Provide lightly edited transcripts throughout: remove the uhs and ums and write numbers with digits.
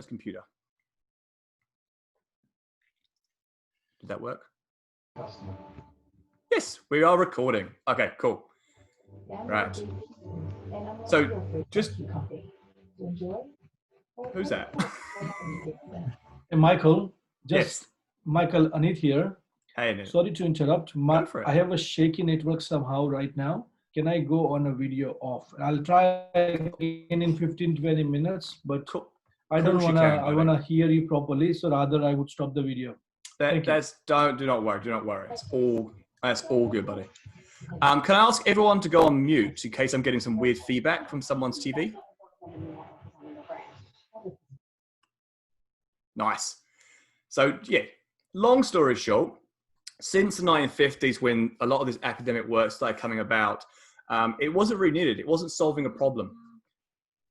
computer. Did that work? Yes, we are recording. Okay, cool. Right. So just, who's that? Hey, Michael, Yes. Michael, Anit here. Hey, Anit. Sorry to interrupt. Go for it. I have a shaky network somehow right now. Can I go on a video off? I'll try again in 15-20 minutes, but Cool. I don't want to. I want to hear you properly, so rather I would stop the video. Do not worry. Do not worry. That's all good, buddy. Can I ask everyone to go on mute in case I'm getting some weird feedback from someone's TV? Nice. So yeah, long story short, since the 1950s, when a lot of this academic work started coming about, it wasn't really needed. It wasn't solving a problem.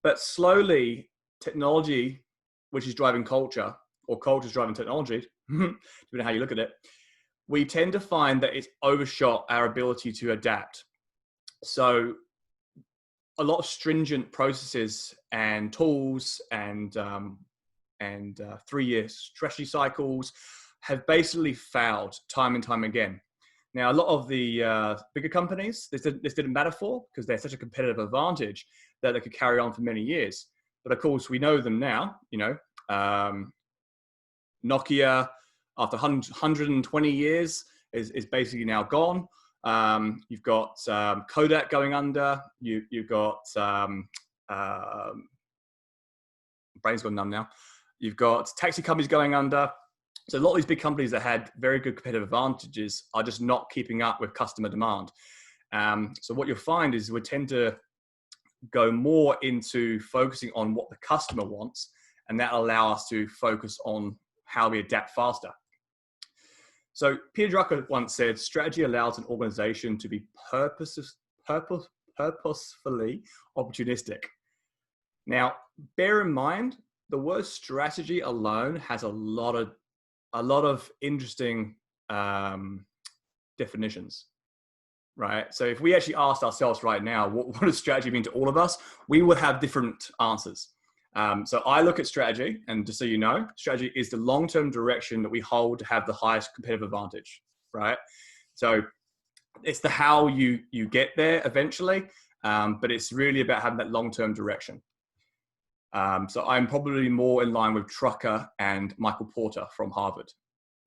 But slowly, technology, which is driving culture, or culture is driving technology, depending on how you look at it, we tend to find that it's overshot our ability to adapt. So a lot of stringent processes and tools and 3-year strategy cycles have basically failed time and time again. Now, a lot of the bigger companies, this didn't matter for because they're such a competitive advantage that they could carry on for many years. But of course, we know them now, Nokia, after 120 years, is basically now gone. You've got Kodak going under. You've got, brain's gone numb now. You've got taxi companies going under. So a lot of these big companies that had very good competitive advantages are just not keeping up with customer demand. So what you'll find is we tend to go more into focusing on what the customer wants, and that'll allow us to focus on how we adapt faster. So Peter Drucker once said, strategy allows an organization to be purposefully opportunistic. Now, bear in mind, the word strategy alone has a lot of interesting definitions, right? So if we actually asked ourselves right now, what does strategy mean to all of us? We would have different answers. So I look at strategy, and just so you know, strategy is the long-term direction that we hold to have the highest competitive advantage, right? So it's the how you get there eventually, but it's really about having that long-term direction. So I'm probably more in line with Drucker and Michael Porter from Harvard.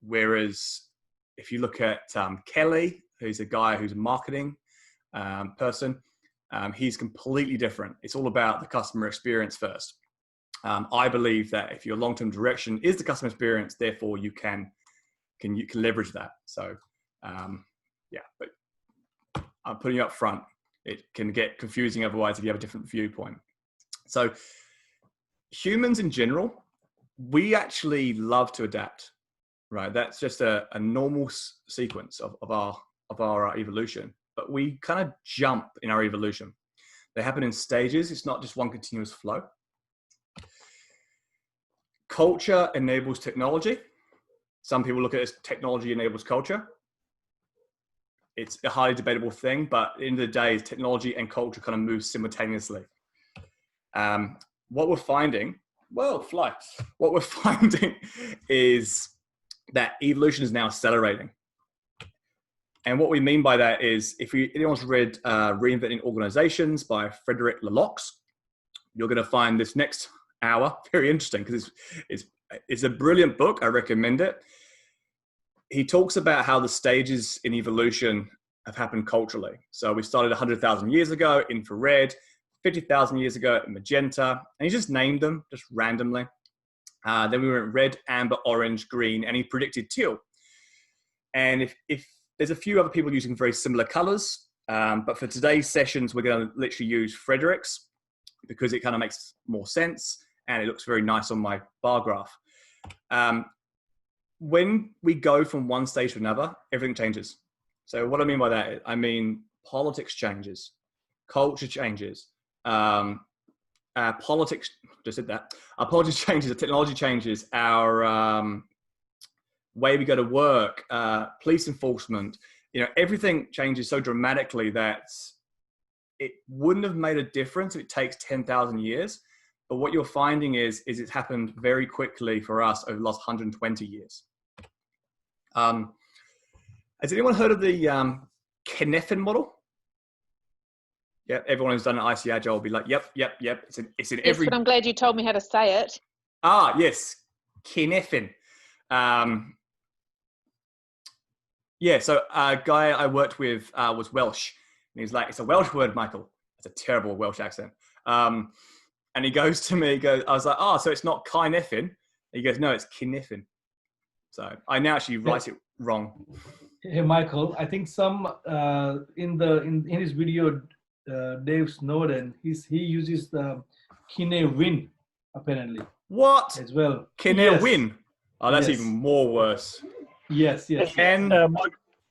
Whereas if you look at Kelly, who's a guy who's a marketing person, he's completely different. It's all about the customer experience first. I believe that if your long-term direction is the customer experience, therefore you can leverage that. So yeah, but I'm putting you up front. It can get confusing otherwise if you have a different viewpoint. So humans in general, we actually love to adapt, right? That's just a normal sequence of our evolution, but we kind of jump in our evolution. They happen in stages. It's not just one continuous flow. Culture enables technology. Some people look at it as technology enables culture. It's a highly debatable thing, but at the end of the day, technology and culture kind of move simultaneously. What we're finding, what we're finding is that evolution is now accelerating. And what we mean by that is, if anyone's read Reinventing Organizations by Frederick Laloux, you're going to find this next hour very interesting because it's a brilliant book. I recommend it. He talks about how the stages in evolution have happened culturally. So we started 100,000 years ago, infrared, 50,000 years ago, magenta, and he just named them just randomly. Then we went red, amber, orange, green, and he predicted teal. And if there's a few other people using very similar colors, but for today's sessions, we're going to literally use Frederick's because it kind of makes more sense and it looks very nice on my bar graph. When we go from one stage to another, everything changes. So what I mean by that, I mean politics changes, culture changes, politics, just said that, our politics changes, the technology changes, our way we go to work, police enforcement, everything changes so dramatically that it wouldn't have made a difference if it takes 10,000 years. But what you're finding is it's happened very quickly for us over the last 120 years. Has anyone heard of the Cynefin model? Yeah, everyone who's done an IC Agile will be like, yep. It's in every... Yes, but I'm glad you told me how to say it. Ah, yes, Cynefin. Yeah, so a guy I worked with was Welsh. And he's like, it's a Welsh word, Michael. It's a terrible Welsh accent. And he goes to me, I was like, so it's not Cynefin. He goes, no, it's Cynefin. So I now actually write it wrong. Hey, Michael, I think some in his video, Dave Snowden, he uses the Cynefin apparently. What? As well. Cynefin. Yes. Oh, that's Yes. even more worse. Yes.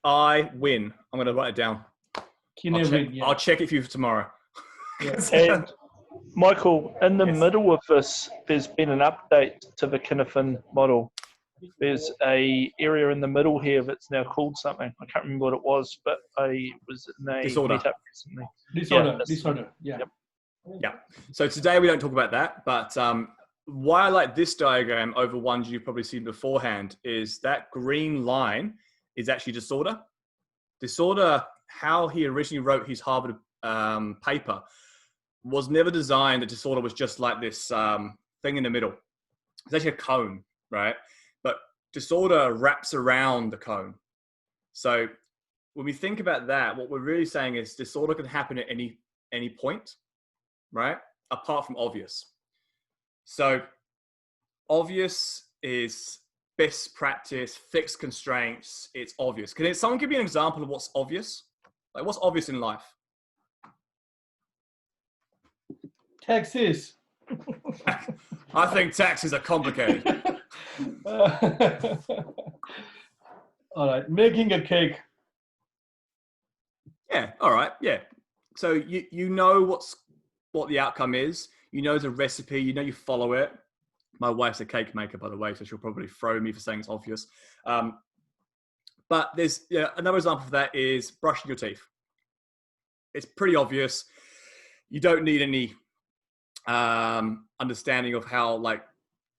I win. I'm going to write it down. Cynefin, I'll check it for you for tomorrow. Yes. And Michael, in the middle of this, there's been an update to the Cynefin model. There's a area in the middle here that's now called something. I can't remember what it was, but I was in a Disorder. meetup recently. Disorder. Yeah. Yep. Yeah. So today we don't talk about that, but why I like this diagram over ones you've probably seen beforehand is that green line is actually disorder. Disorder, how he originally wrote his Harvard paper, was never designed that disorder was just like this thing in the middle. It's actually a cone, right? But disorder wraps around the cone. So when we think about that, what we're really saying is disorder can happen at any point, right? Apart from obvious. So obvious is best practice, fixed constraints. It's obvious. Can someone give me an example of what's obvious? Like what's obvious in life? Taxes. I think taxes are complicated. All right, making a cake. Yeah, all right, yeah. So you know what the outcome is. You know the recipe. You know you follow it. My wife's a cake maker, by the way, so she'll probably throw me for saying it's obvious. But there's another example of that is brushing your teeth. It's pretty obvious. You don't need any understanding of how like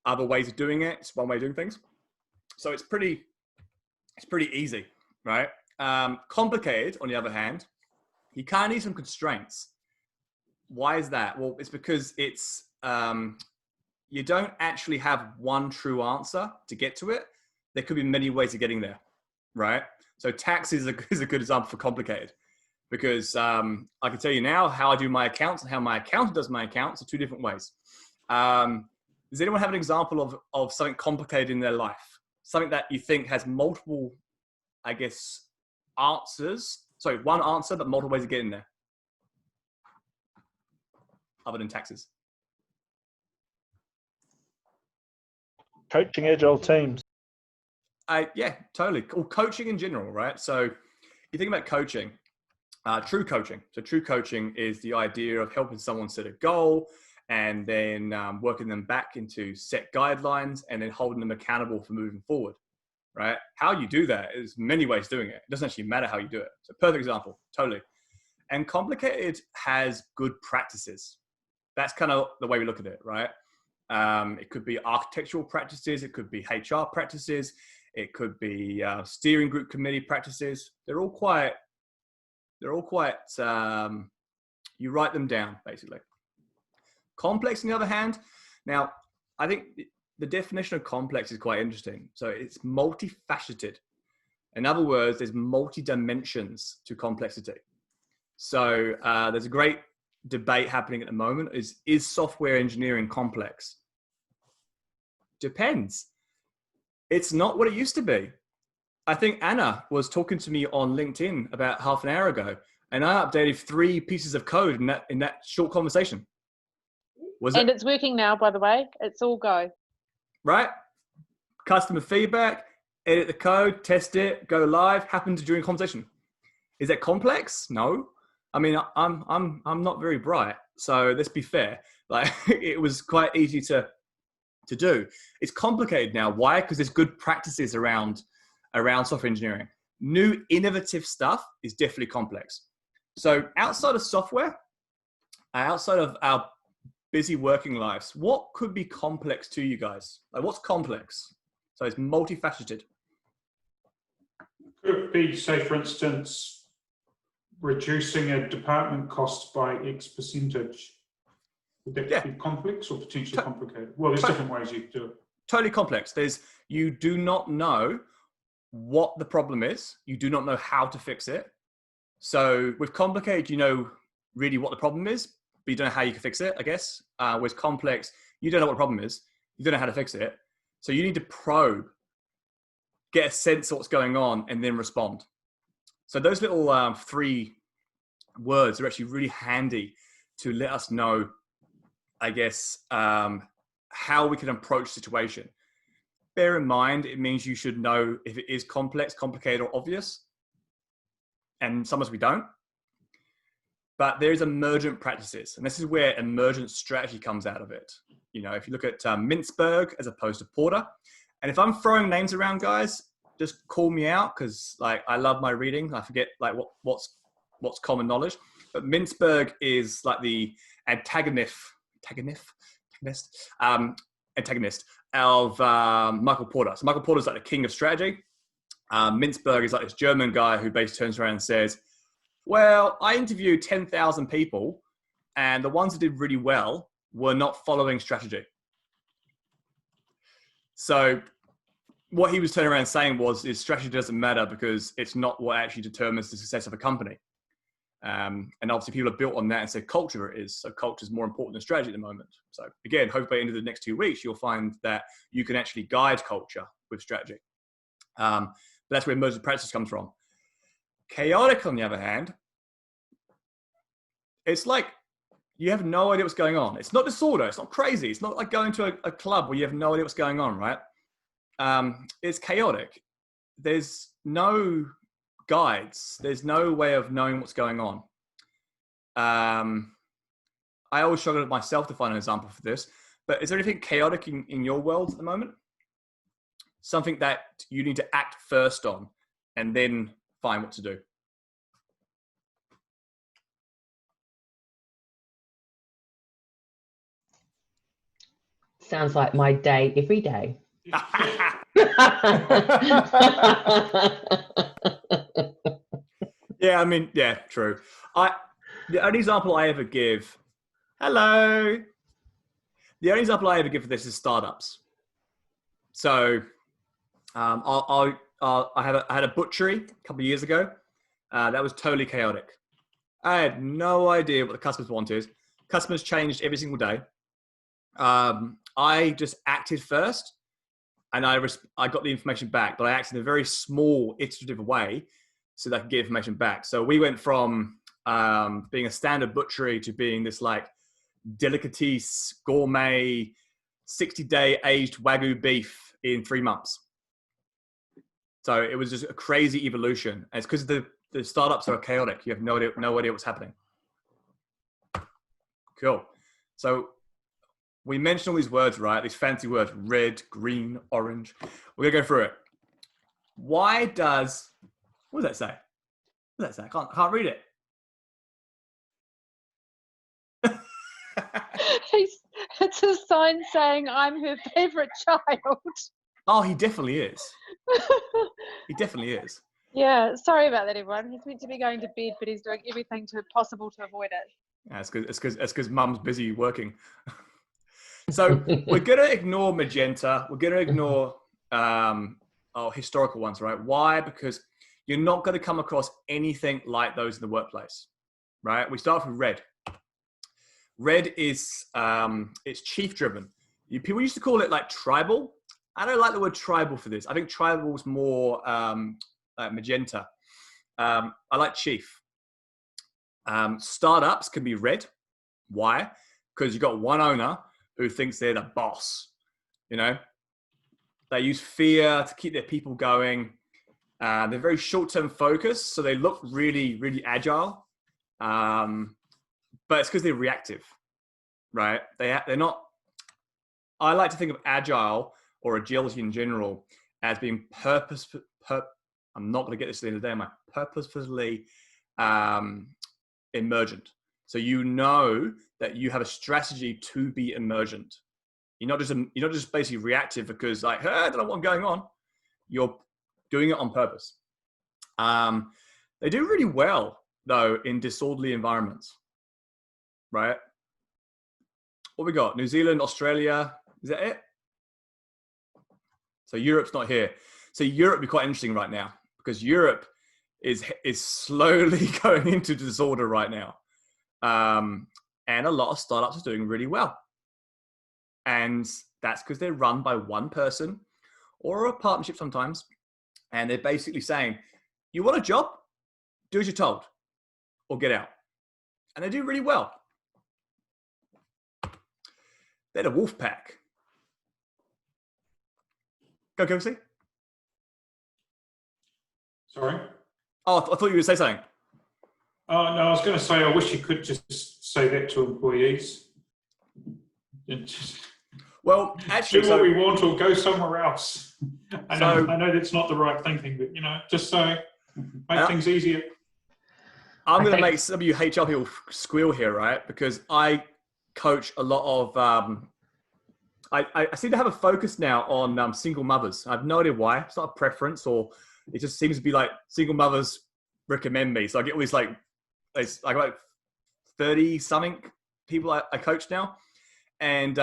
other ways of doing it. It's one way of doing things. So it's pretty easy, right? Complicated, on the other hand, you kind of need some constraints. Why is that? Well, it's because it's you don't actually have one true answer to get to it. There could be many ways of getting there, right? So tax is a good example for complicated, because I can tell you now how I do my accounts and how my accountant does my accounts are two different ways. Does anyone have an example of something complicated in their life? Something that you think has multiple, I guess, answers. Sorry, one answer, but multiple ways of getting there. Other than taxes. Coaching agile teams. Yeah, totally. Or coaching in general, right? So you think about coaching, true coaching. So true coaching is the idea of helping someone set a goal and then working them back into set guidelines and then holding them accountable for moving forward, right? How you do that is many ways of doing it. It doesn't actually matter how you do it. So perfect example, totally. And complicated has good practices. That's kind of the way we look at it, right? It could be architectural practices. It could be HR practices. It could be steering group committee practices. They're all quite, you write them down, basically. Complex, on the other hand, now, I think the definition of complex is quite interesting. So it's multifaceted. In other words, there's multi-dimensions to complexity. So there's a great debate happening at the moment is software engineering complex? Depends. It's not what it used to be. I think Anna was talking to me on LinkedIn about half an hour ago, and I updated 3 pieces of code in that short conversation. It's working now, by the way. It's all go. Right? Customer feedback, edit the code, test it, go live, happened during conversation. Is that complex? No. I mean, I'm not very bright, so let's be fair. Like, it was quite easy to do. It's complicated now. Why? Because there's good practices around software engineering. New innovative stuff is definitely complex. So outside of software, outside of our busy working lives, what could be complex to you guys? Like, what's complex? So it's multifaceted. Could it be, say, for instance, reducing a department cost by X percentage? Would that be complex or potentially complicated? Well, there's different ways you could do it. Totally complex. You do not know what the problem is. You do not know how to fix it. So with complicated, you know really what the problem is, but you don't know how you can fix it, I guess. With complex, you don't know what the problem is. You don't know how to fix it. So you need to probe, get a sense of what's going on, and then respond. So those little 3 words are actually really handy to let us know, I guess, how we can approach the situation. Bear in mind, it means you should know if it is complex, complicated, or obvious. And sometimes we don't. But there is emergent practices. And this is where emergent strategy comes out of it. You know, if you look at Mintzberg as opposed to Porter. And if I'm throwing names around, guys, just call me out, because like I love my reading. I forget like what's common knowledge. But Mintzberg is like the antagonist of Michael Porter. So Michael Porter is like the king of strategy. Mintzberg is like this German guy who basically turns around and says, well, I interviewed 10,000 people, and the ones that did really well were not following strategy. So what he was turning around saying is strategy doesn't matter because it's not what actually determines the success of a company. And obviously people are built on that and say culture is. So culture is more important than strategy at the moment. So again, hopefully by the end of the next 2 weeks, you'll find that you can actually guide culture with strategy. But that's where emergent practice comes from. Chaotic, on the other hand, it's like you have no idea what's going on. It's not disorder. It's not crazy. It's not like going to a club where you have no idea what's going on, right? It's chaotic. There's no guides. There's no way of knowing what's going on. I always struggle myself to find an example for this, but is there anything chaotic in your world at the moment? Something that you need to act first on and then find what to do. Sounds like my day every day. Yeah, I mean, yeah, true. The only example I ever give, hello. The only example I ever give for this is startups. So I had a butchery a couple of years ago. That was totally chaotic. I had no idea what the customers wanted. Customers changed every single day. I just acted first, and I got the information back, but I acted in a very small, iterative way so that I could get information back. So we went from being a standard butchery to being this like delicatesse, gourmet, 60-day aged Wagyu beef in 3 months. So it was just a crazy evolution. And it's because the startups are chaotic. You have no idea what's happening. Cool. So we mentioned all these words, right? These fancy words, red, green, orange. We're going to go through it. Why does, what does that say? What does that say? I can't read it. It's a sign saying I'm her favorite child. Oh, he definitely is. He definitely is. Yeah, sorry about that, everyone. He's meant to be going to bed, but he's doing everything possible to avoid it. Yeah, it's because mum's busy working. So we're going to ignore magenta. We're going to ignore historical ones, right? Why? Because you're not going to come across anything like those in the workplace, right? We start with red. Red is it's chief driven. People used to call it like tribal. I don't like the word tribal for this. I think tribal is more magenta. I like chief. Startups can be red. Why? Because you've got one owner who thinks they're the boss. You know, they use fear to keep their people going. They're very short-term focused, so they look really, really agile. But it's because they're reactive, right? They're not. I like to think of agile or agility in general as being purposeful. I'm not going to get this at the end of the day. Am I purposefully emergent? So you know that you have a strategy to be emergent. You're not just basically reactive because like, hey, I don't know what's going on. You're doing it on purpose. They do really well though in disorderly environments, right? What we got? New Zealand, Australia. Is that it? So Europe's not here. So Europe would be quite interesting right now because Europe is slowly going into disorder right now. And a lot of startups are doing really well. And that's because they're run by one person or a partnership sometimes. And they're basically saying, you want a job? Do as you're told or get out. And they do really well. They're the wolf pack. Go, see. Sorry? Oh, I thought you were going to say something. Oh, no, I was going to say, I wish you could just say that to employees. Well, actually, do what we want or go somewhere else. I So- know that's not the right thinking, but, just so make things easier. I'm going to think- make some of you HR people squeal here, right? Because I coach a lot of, I seem to have a focus now on single mothers. I have no idea why. It's not a preference, or it just seems to be like single mothers recommend me. So I get all these I got like 30 something people I coach now, and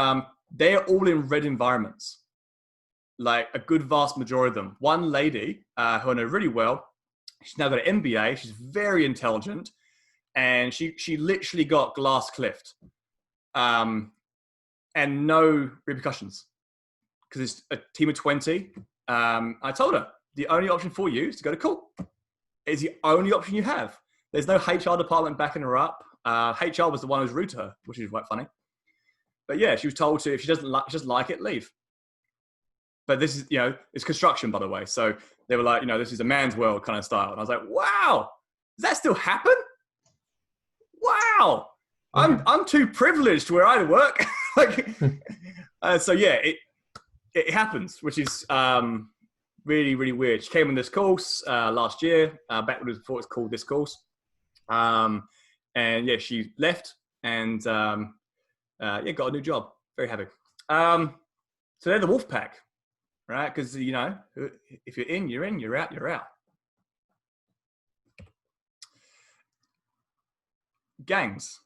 they're all in red environments. Like a good vast majority of them. One lady who I know really well, she's now got an MBA. She's very intelligent, and she literally got glass cliffed, and no repercussions because it's a team of 20. I told her the only option for you is to go to court. It's the only option you have. There's no HR department backing her up. HR was the one who was rude to her, which is quite funny. But yeah, she was told to, if she doesn't like it, leave. But this is, it's construction, by the way. So they were like, this is a man's world kind of style. And I was like, wow, does that still happen? Wow. I'm too privileged where I work. So yeah, it happens, which is really, really weird. She came on this course last year, back when before it was called this course. And yeah, she left and got a new job. Very happy. So they're the wolf pack, right? Because, if you're in, you're in, you're out, you're out. Gangs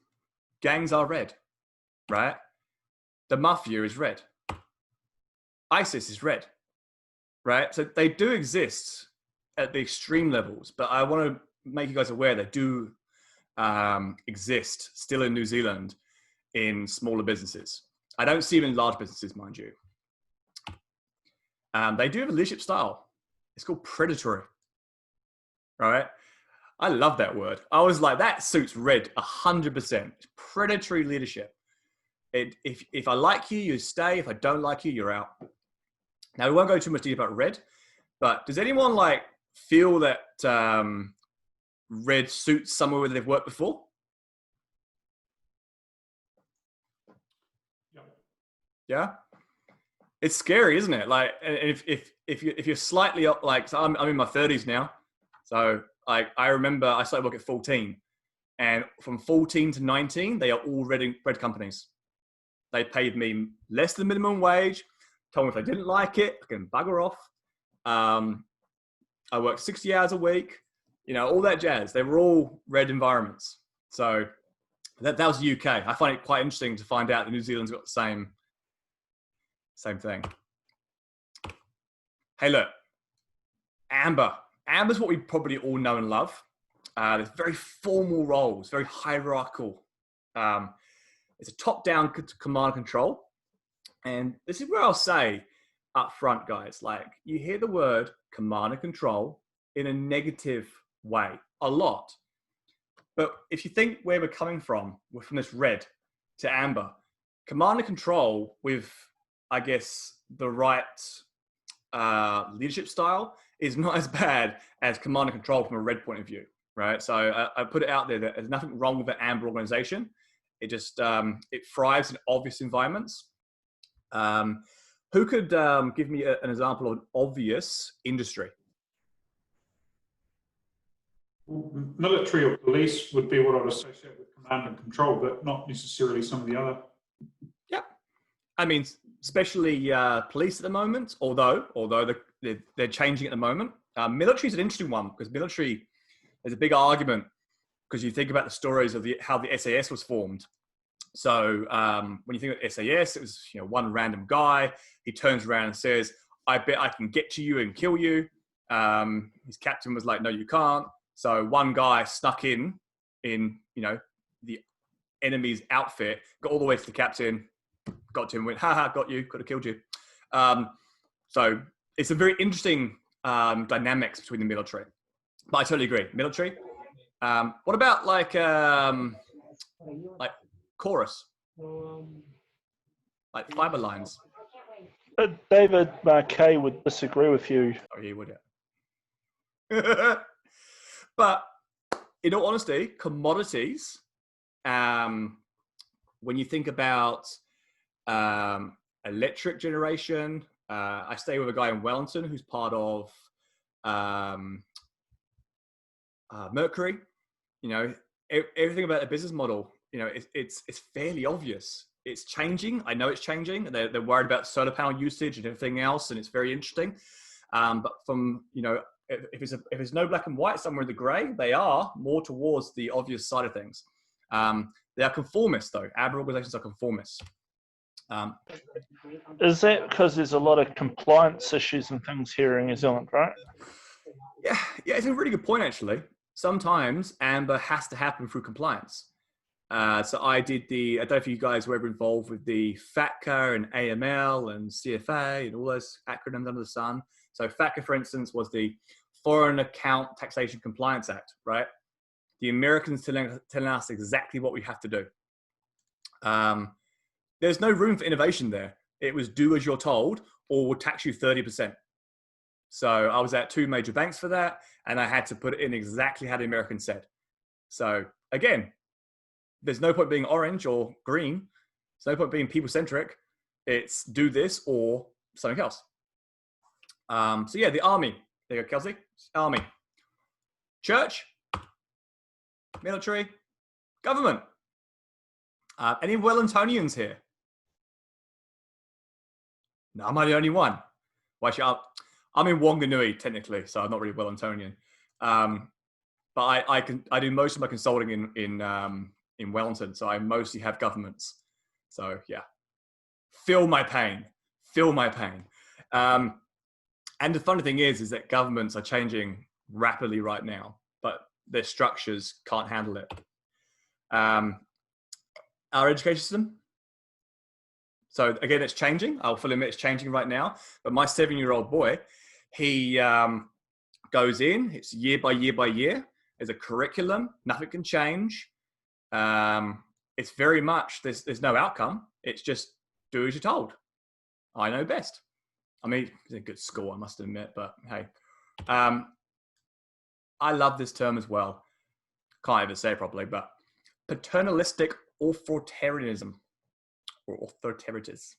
are red, right? The mafia is red. ISIS is red, right? So they do exist at the extreme levels, but I want to make you guys aware they do exist still in New Zealand in smaller businesses. I don't see them in large businesses, mind you. They do have a leadership style. It's called predatory, right? I love that word. I was like, that suits red 100%. Predatory leadership. If I like you, you stay. If I don't like you, you're out. Now, we won't go too much deep about red, but does anyone feel that red suits somewhere where they've worked before? Yeah. It's scary, isn't it? Like, if you're slightly up, so I'm in my 30s now. So I remember I started work at 14, and from 14 to 19, they are all red companies. They paid me less than minimum wage, told me if I didn't like it, I can bugger off. I worked 60 hours a week, all that jazz. They were all red environments. So that was the UK. I find it quite interesting to find out that New Zealand's got the same thing. Hey, look, Amber. Amber's what we probably all know and love. There's very formal roles, very hierarchical. It's a top-down command and control. And this is where I'll say up front, guys, you hear the word command and control in a negative way a lot. But if you think where we're coming from, we're from this red to amber. Command and control with, I guess, the right leadership style is not as bad as command and control from a red point of view, right? So I put it out there that there's nothing wrong with the amber organization. It just, it thrives in obvious environments. Who could give me an example of an obvious industry? Military or police would be what I would associate with command and control, but not necessarily some of the other. Yeah, I mean, especially police at the moment. Although they're changing at the moment. Military is an interesting one because military is a big argument because you think about the stories of how the SAS was formed. So when you think of SAS, it was one random guy. He turns around and says, "I bet I can get to you and kill you." His captain was like, "No, you can't." So one guy snuck in the enemy's outfit, got all the way to the captain, got to him, went, "Ha, got you, could have killed you." So it's a very interesting dynamics between the military. But I totally agree. Military. What about like chorus, like fiber lines? David Marquet would disagree with you. Oh, he would. Yeah. But in all honesty, commodities. When you think about electric generation, I stay with a guy in Wellington who's part of Mercury. Everything about the business model. It's fairly obvious. It's changing. I know it's changing. They're worried about solar panel usage and everything else, and it's very interesting. But from if it's no black and white, somewhere in the grey, they are more towards the obvious side of things. They are conformists, though. AB organisations are conformists. Is that because there's a lot of compliance issues and things here in New Zealand, right? Yeah, it's a really good point, actually. Sometimes AMBER has to happen through compliance. So I don't know if you guys were ever involved with the FATCA and AML and CFA and all those acronyms under the sun. So FATCA, for instance, was the Foreign Account Taxation Compliance Act, right? The Americans telling us exactly what we have to do. There's no room for innovation there. It was do as you're told or we'll tax you 30%. So I was at 2 major banks for that, and I had to put it in exactly how the Americans said. So again, there's no point being orange or green. There's no point being people-centric. It's do this or something else. So yeah, the army. There you go, Kelsey. Army. Church. Military. Government. Any Wellingtonians here? No, am I the only one? Well, actually, I'm in Wanganui technically, so I'm not really Wellingtonian. But I do most of my consulting in Wellington, so I mostly have governments. So yeah, feel my pain. And the funny thing is that governments are changing rapidly right now, but their structures can't handle it. Our education system. So again, it's changing. I'll fully admit it's changing right now. But my 7-year-old boy, he goes in. It's year by year by year. There's a curriculum. Nothing can change. It's very much there's no outcome. It's just do as you're told. I know best. I mean, it's a good school, I must admit. But hey, I love this term as well. Can't even say it properly, but paternalistic authoritarianism. Or authoritarianism.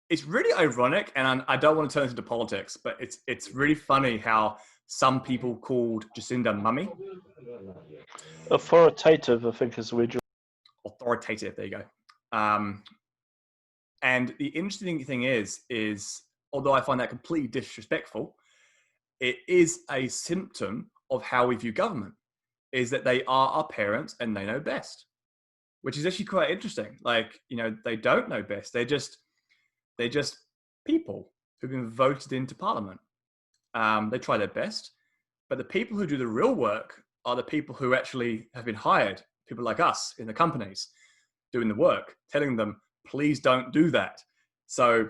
It's really ironic, and I don't want to turn this into politics, but it's really funny how some people called Jacinda mummy. Authoritative, I think, is the word. Authoritative. There you go. And the interesting thing is although I find that completely disrespectful, it is a symptom of how we view government. Is that they are our parents and they know best. Which is actually quite interesting. Like, they don't know best. They're just people who've been voted into parliament. They try their best, but the people who do the real work are the people who actually have been hired, people like us in the companies doing the work, telling them, please don't do that. So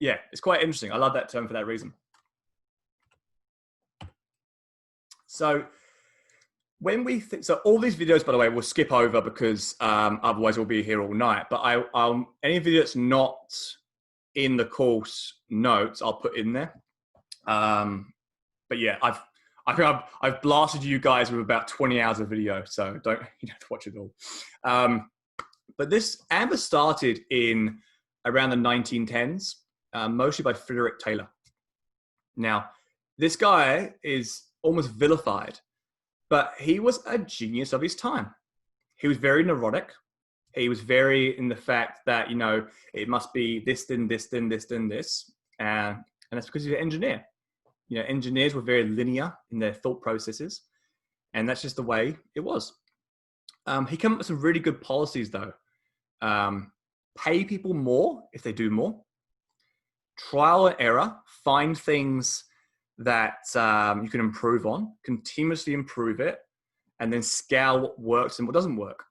yeah, it's quite interesting. I love that term for that reason. So when we think, so all these videos, by the way, we'll skip over because otherwise we'll be here all night. But any video that's not in the course notes, I'll put in there. But yeah, I think I've blasted you guys with about 20 hours of video, so you don't have to watch it all. But this AMBER started in around the 1910s, mostly by Frederick Taylor. Now, this guy is almost vilified But he was a genius of his time. He was very neurotic. He was very in the fact that, you know, it must be this, then this, then this, then this. And that's because he's an engineer. You know, engineers were very linear in their thought processes. And that's just the way it was. He came up with some really good policies, though. Pay people more if they do more. Trial and error. Find things that you can improve on. Continuously improve it. And then scale what works and what doesn't work.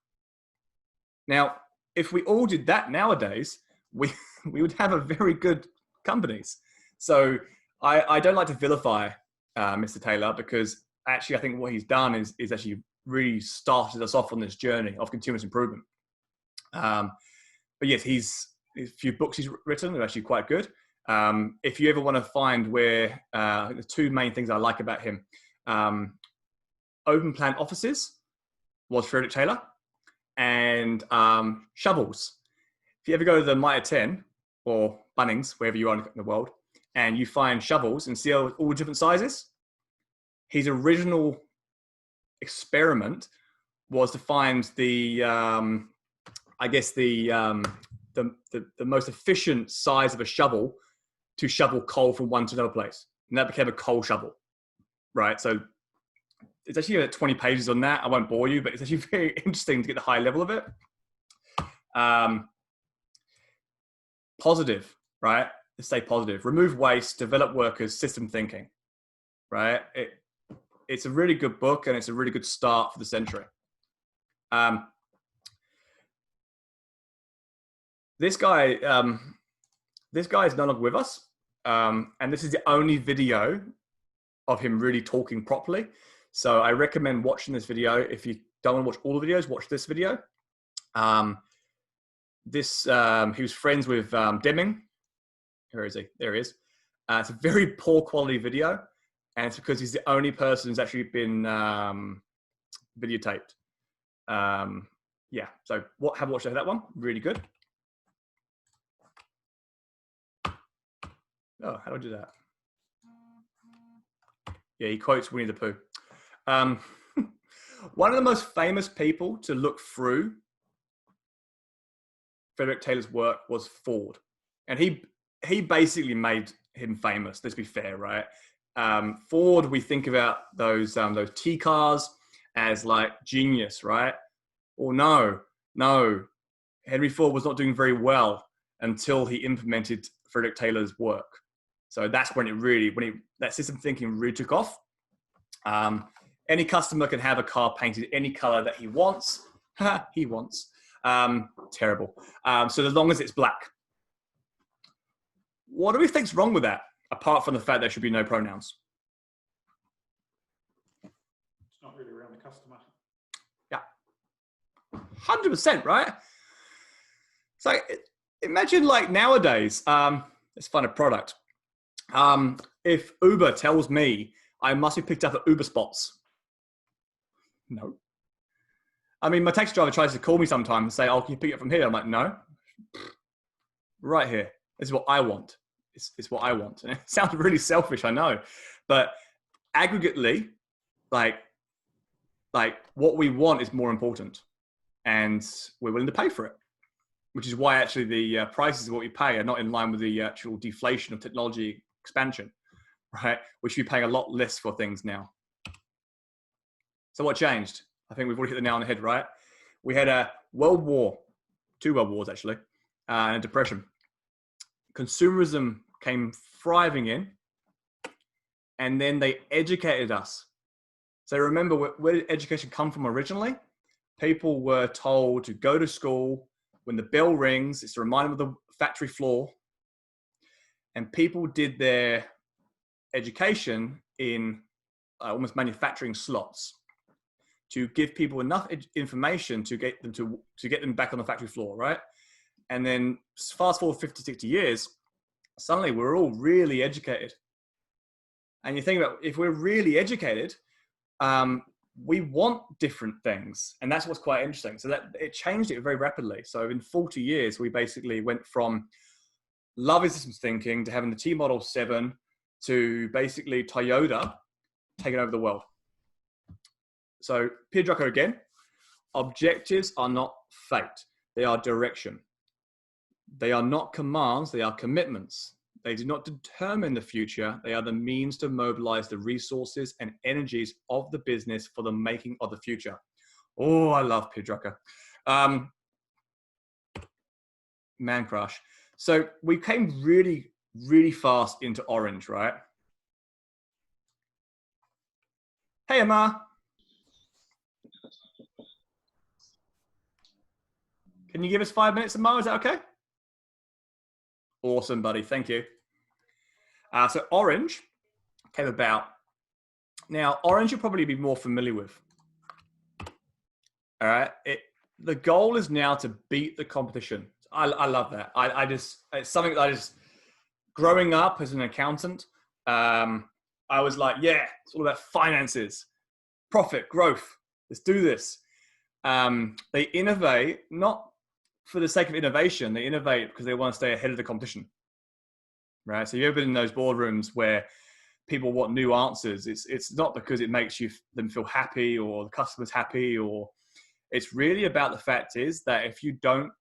Now, if we all did that nowadays, we would have a very good companies. So I don't like to vilify Mr. Taylor, because actually I think what he's done is actually really started us off on this journey of continuous improvement. But yes, a few books he's written are actually quite good. If you ever want to find where the two main things I like about him, Open Plan Offices was Frederick Taylor, and shovels. If you ever go to the Mitre 10 or Bunnings, wherever you are in the world, and you find shovels and see all different sizes, his original experiment was to find the most efficient size of a shovel to shovel coal from one to another place, and that became a coal shovel, right? So it's actually about 20 pages on that. I won't bore you, but it's actually very interesting to get the high level of it. Positive, right? Stay positive. Remove waste, develop workers, system thinking, right? It's a really good book, and it's a really good start for the century. This guy is no longer with us. And this is the only video of him really talking properly. So I recommend watching this video. If you don't want to watch all the videos, watch this video. He was friends with Deming. Where is he? There he is. It's a very poor quality video, and it's because he's the only person who's actually been videotaped. Yeah, so have a watch that one. Really good. Oh, how do I do that? Yeah, he quotes Winnie the Pooh. One of the most famous people to look through Frederick Taylor's work was Ford. And he basically made him famous, let's be fair, right? Ford, we think about those T cars as like genius, right? Or no. Henry Ford was not doing very well until he implemented Frederick Taylor's work. So that's when that system thinking really took off. Any customer can have a car painted any color that he wants. He wants. Terrible. So as long as it's black. What do we think's wrong with that, apart from the fact there should be no pronouns? It's not really around the customer. Yeah. 100%, right? It's like, imagine like nowadays, let's find a product. If Uber tells me I must be picked up at Uber Spots. No. I mean, my taxi driver tries to call me sometimes and say, "Oh, can you pick it up from here?" I'm like, "No, right here. This is what I want. It's what I want." And it sounds really selfish, I know, but aggregately, like what we want is more important, and we're willing to pay for it. Which is why actually the prices of what we pay are not in line with the actual deflation of technology expansion, right? We should be paying a lot less for things now. So what changed? I think we've already hit the nail on the head, right? We had a world war, 2 world wars actually, and a depression. Consumerism came thriving in, and then they educated us. So remember, where did education come from originally? People were told to go to school. When the bell rings, it's a reminder of the factory floor. And people did their education in almost manufacturing slots to give people enough information to get them back on the factory floor, right? And then fast forward 50, 60 years, suddenly we're all really educated. And you think about, if we're really educated, we want different things. And that's what's quite interesting. So that it changed it very rapidly. So in 40 years, we basically went from loving systems thinking to having the T Model 7 to basically Toyota taking over the world. So Peter Drucker again, objectives are not fate. They are direction. They are not commands. They are commitments. They do not determine the future. They are the means to mobilize the resources and energies of the business for the making of the future. Oh, I love Peter Drucker. Man crush. So we came really, really fast into orange, right? Hey, Emma. Can you give us 5 minutes, Emma? Is that okay? Awesome, buddy. Thank you. So orange came about. Now, orange you'll probably be more familiar with. All right. The goal is now to beat the competition. I love that. It's something that I just, growing up as an accountant, I was like, yeah, it's all about finances, profit, growth. Let's do this. They innovate, not for the sake of innovation. They innovate because they want to stay ahead of the competition. Right. So you've ever been in those boardrooms where people want new answers? It's not because it makes them feel happy or the customer's happy, or it's really about the fact is that if you don't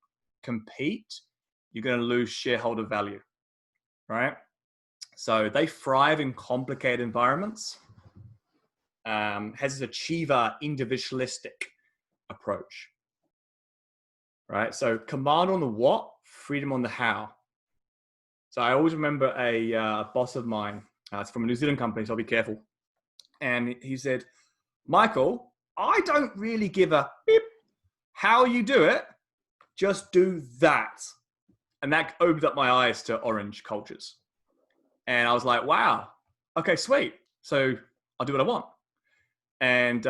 compete, you're going to lose shareholder value. Right. So they thrive in complicated environments. Has this achiever individualistic approach. Right. So command on the what, freedom on the how. So I always remember a boss of mine, it's from a New Zealand company, so I'll be careful. And he said, Michael, I don't really give a beep how you do it, just do that. And that opened up my eyes to orange cultures. And I was like, wow, okay, sweet. So I'll do what I want. And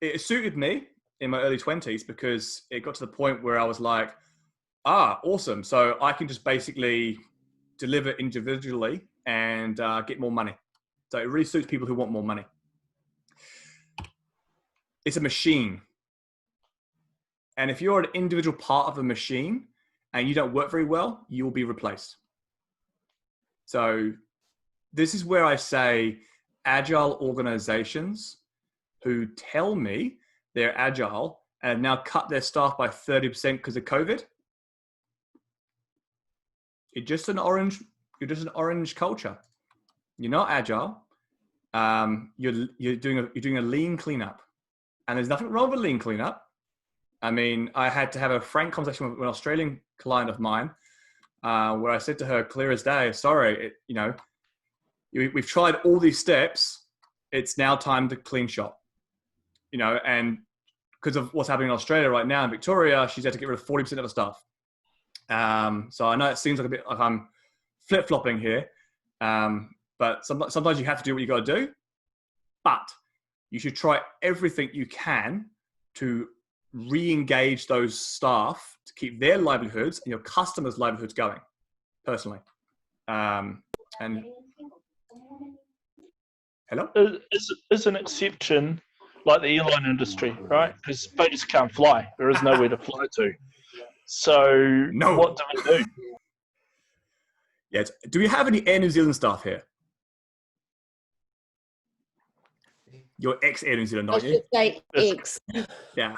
it suited me in my early 20s because it got to the point where I was like, awesome. So I can just basically deliver individually and get more money. So it really suits people who want more money. It's a machine. And if you're an individual part of a machine and you don't work very well, you will be replaced. So this is where I say agile organizations who tell me they're agile and have now cut their staff by 30% because of COVID. You're just an orange culture. You're not agile. You're doing a lean cleanup, and there's nothing wrong with lean cleanup. I mean, I had to have a frank conversation with an Australian client of mine, where I said to her, clear as day, sorry, we've tried all these steps. It's now time to clean shop, and because of what's happening in Australia right now in Victoria, she's had to get rid of 40% of the staff. So I know it seems like a bit like I'm flip-flopping here, but sometimes you have to do what you got to do. But you should try everything you can to re-engage those staff to keep their livelihoods and your customers' livelihoods going. Personally, and hello is an exception like the airline industry, right? Because they just can't fly. There is nowhere to fly to. So no. What do we do? Yeah. Do we have any Air New Zealand staff here? You're ex-Air New Zealand, aren't you? Say ex. Yeah.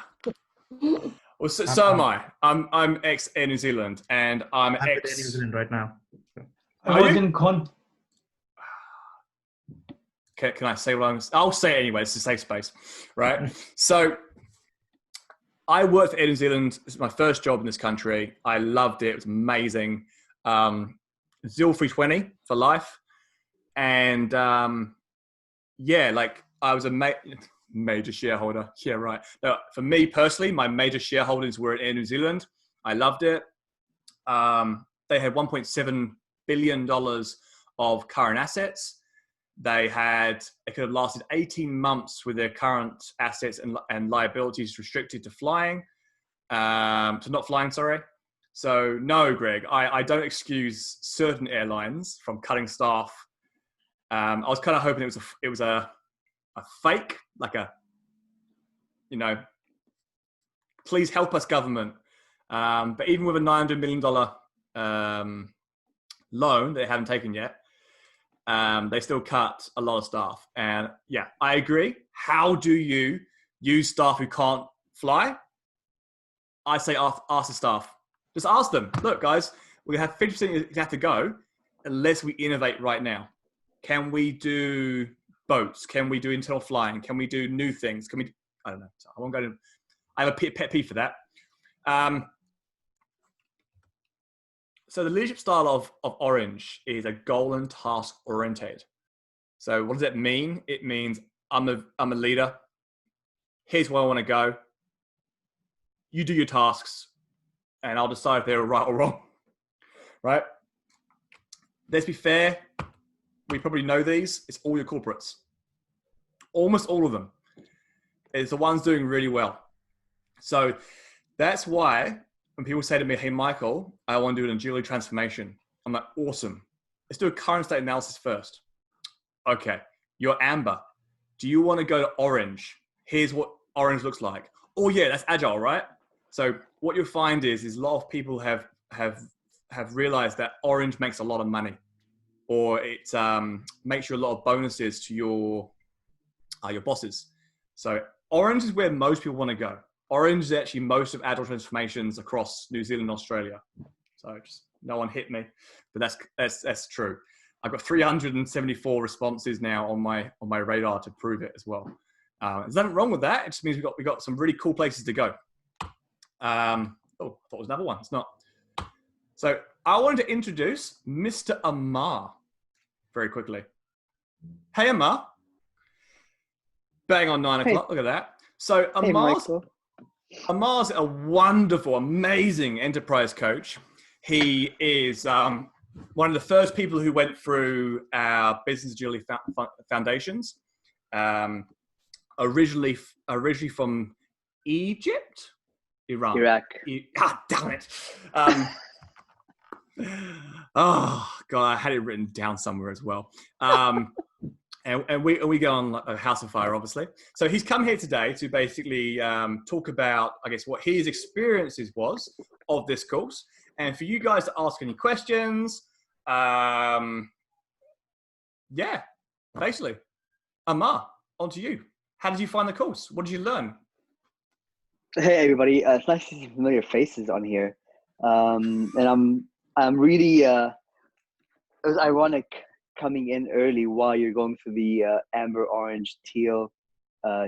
Well, so am I. I'm ex-Air New Zealand, and I'm Air New ex. Zealand right now. I was in Can I say what I'll say it anyway. It's a safe space, right? So I worked for Air New Zealand. This is my first job in this country. I loved it. It was amazing. ZIL 320 for life. And I was a major shareholder. Yeah, right. Now, for me personally, my major shareholdings were at Air New Zealand. I loved it. They had $1.7 billion of current assets. It could have lasted 18 months with their current assets and liabilities restricted to not flying, sorry. So no, Greg, I don't excuse certain airlines from cutting staff. I was kind of hoping it was a fake, like please help us, government. But even with a $900 million loan they haven't taken yet, they still cut a lot of staff. And yeah, I agree. How do you use staff who can't fly, I say ask the staff. Just ask them, look, guys, we have 50% you have to go unless we innovate right now. Can we do boats? Can we do internal flying? Can we do new things? Can we, I don't know. I won't go to, I have a pet peeve for that. So the leadership style of Orange is a goal and task oriented. So what does that mean? It means I'm a leader. Here's where I want to go. You do your tasks and I'll decide if they're right or wrong, right? Let's be fair. We probably know these. It's all your corporates. Almost all of them. It's the ones doing really well. So that's why when people say to me, hey, Michael, I want to do an agility transformation. I'm like, awesome. Let's do a current state analysis first. Okay, you're Amber. Do you want to go to Orange? Here's what Orange looks like. Oh yeah, that's agile, right? So what you'll find is a lot of people have realized that Orange makes a lot of money, or it makes you a lot of bonuses to your bosses. So Orange is where most people want to go. Orange is actually most of agile transformations across New Zealand and Australia. So just no one hit me, but that's true. I've got 374 responses now on my radar to prove it as well. There's nothing wrong with that. It just means we got some really cool places to go. Oh, I thought it was another one. It's not. So I wanted to introduce Mr. Amar very quickly. Hey, Amar. Bang on 9 o'clock. Look at that. So Amar's a wonderful, amazing enterprise coach. He is one of the first people who went through our Business Agility Foundations. Originally from Egypt? Iraq. Damn it. Oh, God, I had it written down somewhere as well. And we go on a House of Fire, obviously. So he's come here today to basically talk about, I guess, what his experiences was of this course. And for you guys to ask any questions, yeah, basically. Amar, on to you. How did you find the course? What did you learn? Hey everybody, it's nice to see familiar faces on here, and I'm really it was ironic coming in early while you're going through the amber, orange, teal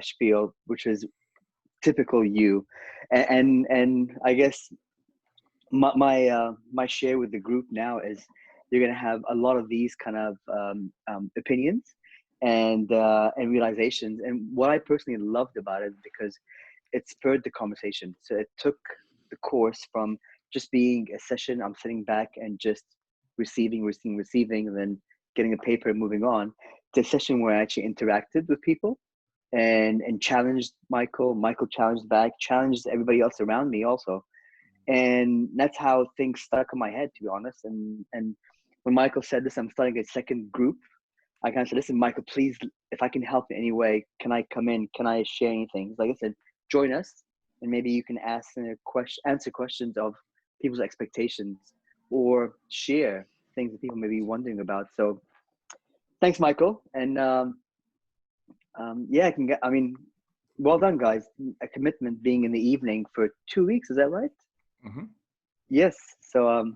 spiel, which is typical you, and I guess my share with the group now is you're gonna have a lot of these kind of opinions and realizations, and what I personally loved about it because it spurred the conversation. So it took the course from just being a session, I'm sitting back and just receiving, and then getting a paper and moving on, to a session where I actually interacted with people and challenged Michael challenged back, challenged everybody else around me also. And that's how things stuck in my head, to be honest. And when Michael said this, I'm starting a second group, I kind of said, listen, Michael, please, if I can help in any way, can I come in? Can I share anything? Like I said, join us, and maybe you can answer questions of people's expectations or share things that people may be wondering about. So thanks, Michael. And yeah, well done, guys. A commitment being in the evening for 2 weeks. Is that right? Mm-hmm. Yes. So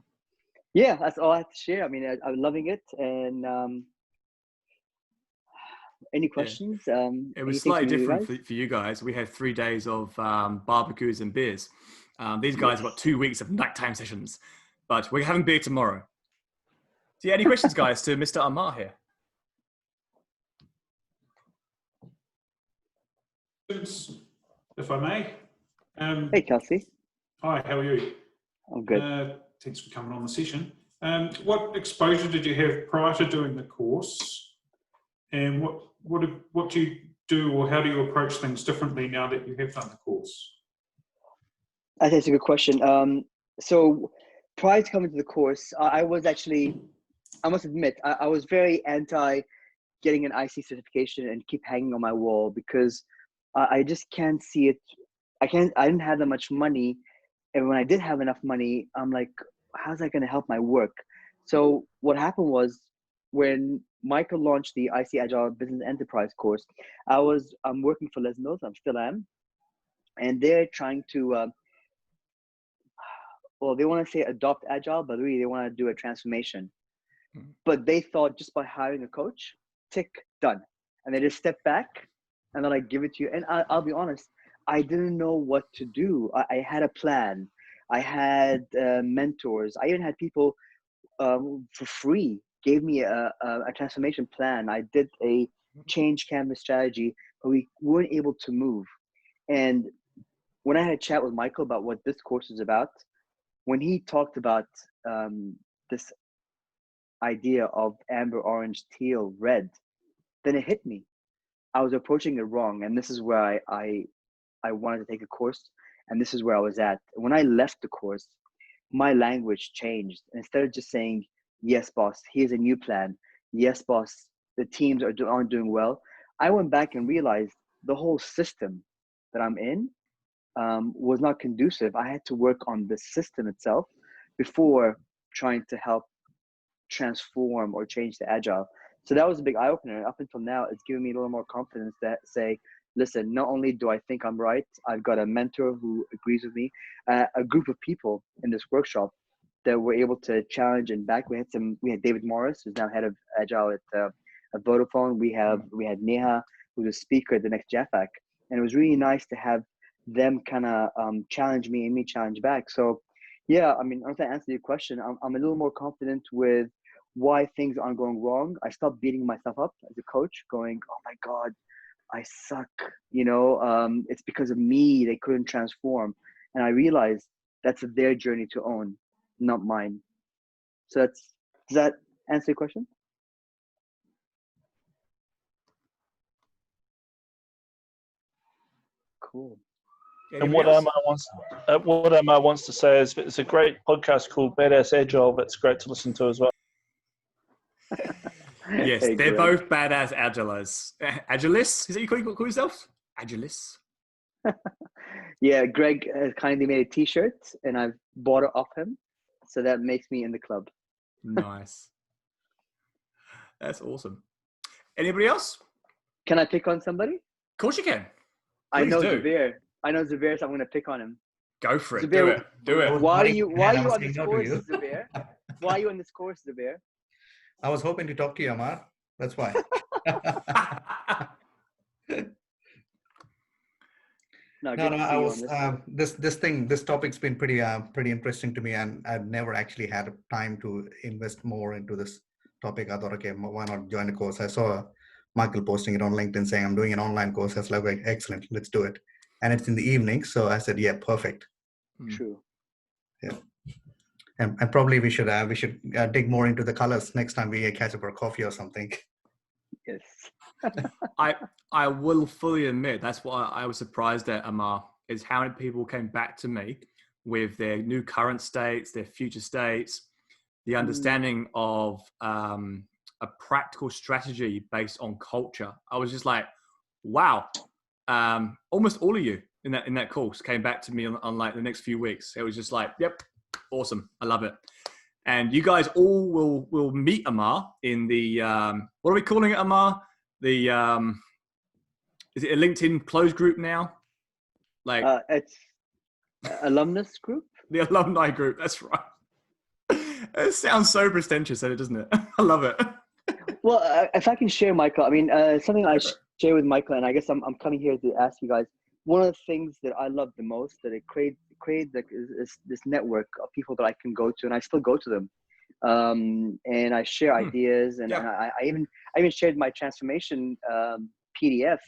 yeah, that's all I have to share. I mean, I'm loving it. And any questions? Yeah. It was slightly different for you guys. We had 3 days of barbecues and beers. These guys have got 2 weeks of nighttime sessions, but we're having beer tomorrow. So yeah, any questions, guys, to Mr. Amar here? If I may. Hey, Kelsey. Hi, how are you? I'm good. Thanks for coming on the session. What exposure did you have prior to doing the course? And what do you do, or how do you approach things differently now that you have done the course? I think it's a good question. So prior to coming to the course, I was actually, I must admit, I was very anti getting an IC certification and keep hanging on my wall, because I just can't see it. I didn't have that much money. And when I did have enough money, I'm like, how's that going to help my work? So what happened was, when Michael launched the IC Agile Business Enterprise course, I'm working for Les Mills. I still am, and they're trying to. Well, they want to say adopt Agile, but really they want to do a transformation. But they thought just by hiring a coach, tick, done. And they just stepped back and then I give it to you. And I'll be honest, I didn't know what to do. I had a plan. I had mentors. I even had people for free gave me a transformation plan. I did a change canvas strategy, but we weren't able to move. And when I had a chat with Michael about what this course is about, when he talked about this idea of amber, orange, teal, red, then it hit me. I was approaching it wrong, and this is where I wanted to take a course, and this is where I was at. When I left the course, my language changed. Instead of just saying, yes, boss, here's a new plan. Yes, boss, the teams aren't doing well. I went back and realized the whole system that I'm in was not conducive. I had to work on the system itself before trying to help transform or change the Agile. So that was a big eye opener. Up until now, it's given me a little more confidence that say, listen, not only do I think I'm right, I've got a mentor who agrees with me, a group of people in this workshop that were able to challenge and back. We had David Morris, who's now head of Agile at Vodafone. We had Neha, who's a speaker at the next JAFAC. And it was really nice to have them kind of challenge me and me challenge back. So yeah, I mean, I don't know if that answers your question. I'm a little more confident with why things aren't going wrong. I stopped beating myself up as a coach, going, oh my God, I suck. You know, it's because of me, they couldn't transform. And I realized that's their journey to own, not mine. So does that answer your question? Cool. And what Amar wants to say is it's a great podcast called Badass Agile that's great to listen to as well. Yes, Hey, they're Greg. both badass agilists. Agilists? Is that you call yourself? Agilists? Yeah, Greg has kindly made a t-shirt and I've bought it off him. So that makes me in the club. Nice. That's awesome. Anybody else? Can I pick on somebody? Of course you can. I Please know do. Zavir. So I'm going to pick on him. Go for it. Zabir, Do it. Do it. Why are you on saying this no to course, you. Zavir? Why are you on this course, Zavir? I was hoping to talk to you, Amar. That's why. No, No, good to I see you was on this. this topic's been pretty interesting to me, and I've never actually had time to invest more into this topic. I thought, okay, why not join a course? I saw Michael posting it on LinkedIn saying I'm doing an online course. I was like, excellent, let's do it. And it's in the evening, so I said, yeah, perfect. True. Yeah, and probably we should dig more into the colors next time we catch up for coffee or something. Yes. I will fully admit that's what I was surprised at, Amar, is how many people came back to me with their new current states, their future states, the understanding of a practical strategy based on culture. I was just like, wow. Almost all of you in that course came back to me on like the next few weeks. It was just like, yep, awesome. I love it. And you guys all will meet Amar in the, what are we calling it, Amar? The, is it a LinkedIn closed group now? Like It's alumnus group. the alumni group. That's right. It sounds so pretentious, doesn't it? I love it. Well, if I can share, Michael, I mean, something I share with Michael, and I guess I'm coming here to ask you guys, one of the things that I love the most, that it created this network of people that I can go to, and I still go to them. And I share ideas, and I even shared my transformation PDF,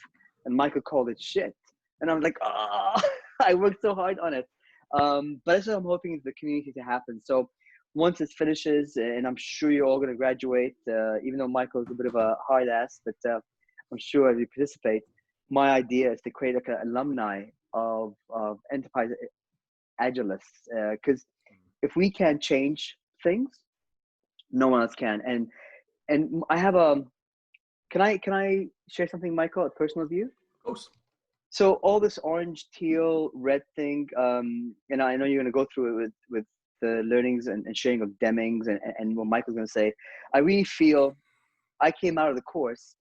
and Michael called it shit. And I'm like, oh, I worked so hard on it. But that's what I'm hoping the community to happen. So once it finishes, and I'm sure you're all going to graduate, even though Michael is a bit of a hard ass, but I'm sure as you participate, my idea is to create like an alumni of enterprise agilists. Because if we can't change things, no one else can. And I have can I share something, Michael, a personal view? Of course. So all this orange, teal, red thing, and I know you're going to go through it with the learnings and sharing of Demings and what Michael's going to say. I really feel I came out of the course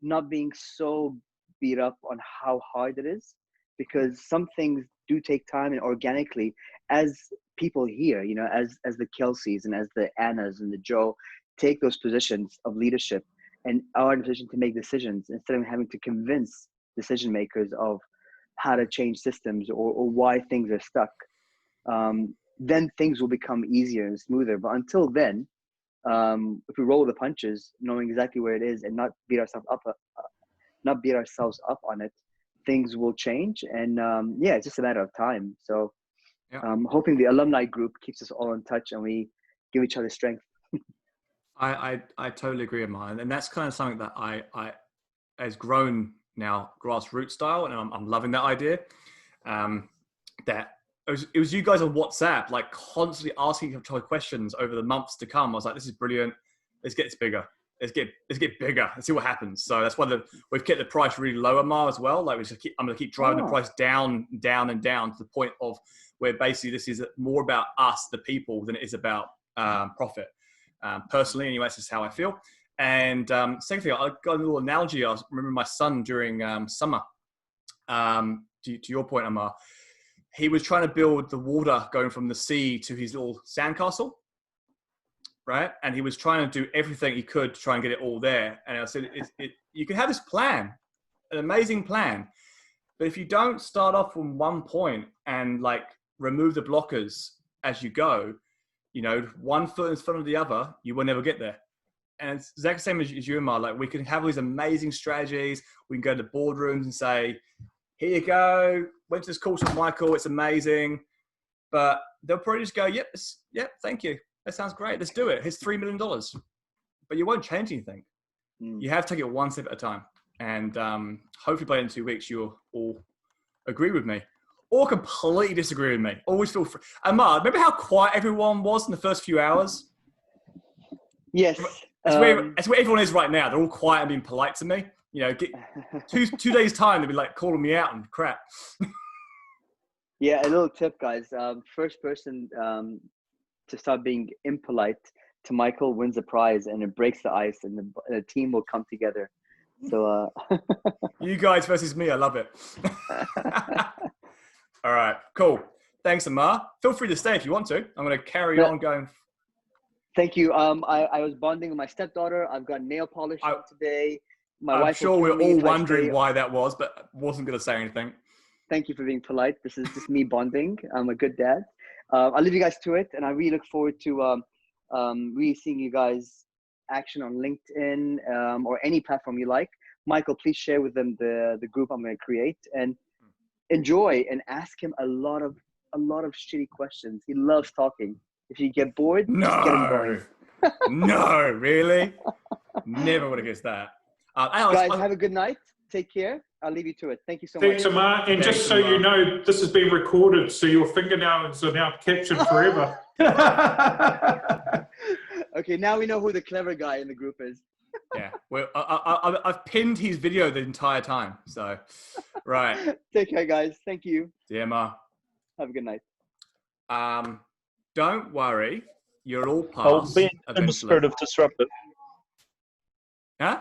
not being so beat up on how hard it is, because some things do take time, and organically, as people here, you know, as the Kelseys and as the Annas and the Joe take those positions of leadership and are in a position to make decisions instead of having to convince decision makers of how to change systems or why things are stuck, then things will become easier and smoother. But until then, if we roll the punches, knowing exactly where it is and not beat ourselves up on it, things will change. And yeah, it's just a matter of time. So hoping the alumni group keeps us all in touch and we give each other strength. I totally agree with mine, and that's kind of something that I has grown now grassroots style, and I'm loving that idea. That it was you guys on WhatsApp, like constantly asking each other questions over the months to come. I was like, this is brilliant. Let's get this bigger. Let's get bigger and see what happens. So that's why we've kept the price really low, Amar, as well. Like I'm going to keep driving the price down and down to the point of where basically this is more about us, the people, than it is about profit. Personally, anyway, that's just how I feel. And second thing, I got a little analogy. I remember my son during summer. To your point, Amar, he was trying to build the water going from the sea to his little sandcastle, right? And he was trying to do everything he could to try and get it all there. And I said, you can have this plan, an amazing plan, but if you don't start off from one point and like remove the blockers as you go, you know, one foot in front of the other, you will never get there. And it's exactly the same as you, Amar. Like, we can have these amazing strategies. We can go to boardrooms and say, here you go. Went to this course with Michael. It's amazing. But they'll probably just go, yep, thank you. That sounds great. Let's do it. Here's $3 million. But you won't change anything. You have to take it one step at a time. And hopefully by in 2 weeks, you'll all agree with me. Or completely disagree with me. Always feel free. Amar, remember how quiet everyone was in the first few hours? Yes. That's where everyone is right now. They're all quiet and being polite to me. You know, get 2 days time, they'll be like calling me out and crap. Yeah, a little tip, guys. First person to start being impolite to Michael wins a prize, and it breaks the ice, and the team will come together. So you guys versus me, I love it. All right, cool. Thanks, Amar. Feel free to stay if you want to. I'm going to carry on going. Thank you. I was bonding with my stepdaughter. I've got nail polish on today. I'm sure we're all wondering why that was, but wasn't going to say anything. Thank you for being polite. This is just me bonding. I'm a good dad. I'll leave you guys to it, and I really look forward to really seeing you guys action on LinkedIn or any platform you like. Michael, please share with them the group I'm going to create, and enjoy and ask him a lot of shitty questions. He loves talking. If you get bored, just get him going. No, really? Never would have guessed that. Guys, have a good night. Take care. I'll leave you to it. Thank you so much. Thanks, Amar. And just so you know, this has been recorded, so your fingernails are now captured forever. Okay, now we know who the clever guy in the group is. Yeah, well, I've pinned his video the entire time. So, right. Take care, guys. Thank you. See you, Amar. Have a good night. Don't worry, you're all I'll past. be in the spirit of disruptive. Huh?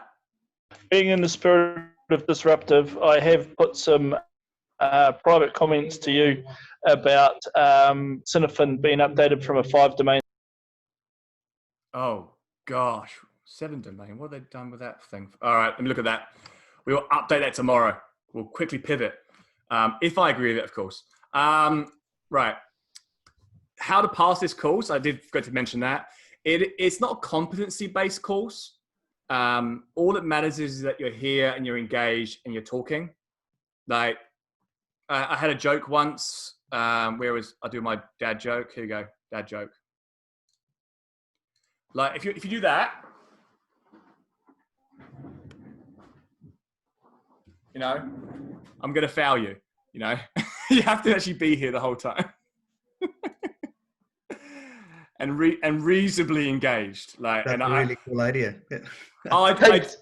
Being in the spirit of disruptive, I have put some private comments to you about Cinefin being updated from a 5-domain. Oh, gosh. 7-domain. What have they done with that thing? All right, let me look at that. We will update that tomorrow. We'll quickly pivot. If I agree with it, of course. Right. How to pass this course. I did forget to mention that. It's not a competency-based course. All that matters is that you're here and you're engaged and you're talking. Like, I had a joke once I do my dad joke. Here you go, dad joke. Like, if you do that, you know, I'm gonna fail you. You know, you have to actually be here the whole time. And reasonably engaged, like. That's a really cool idea. Yeah.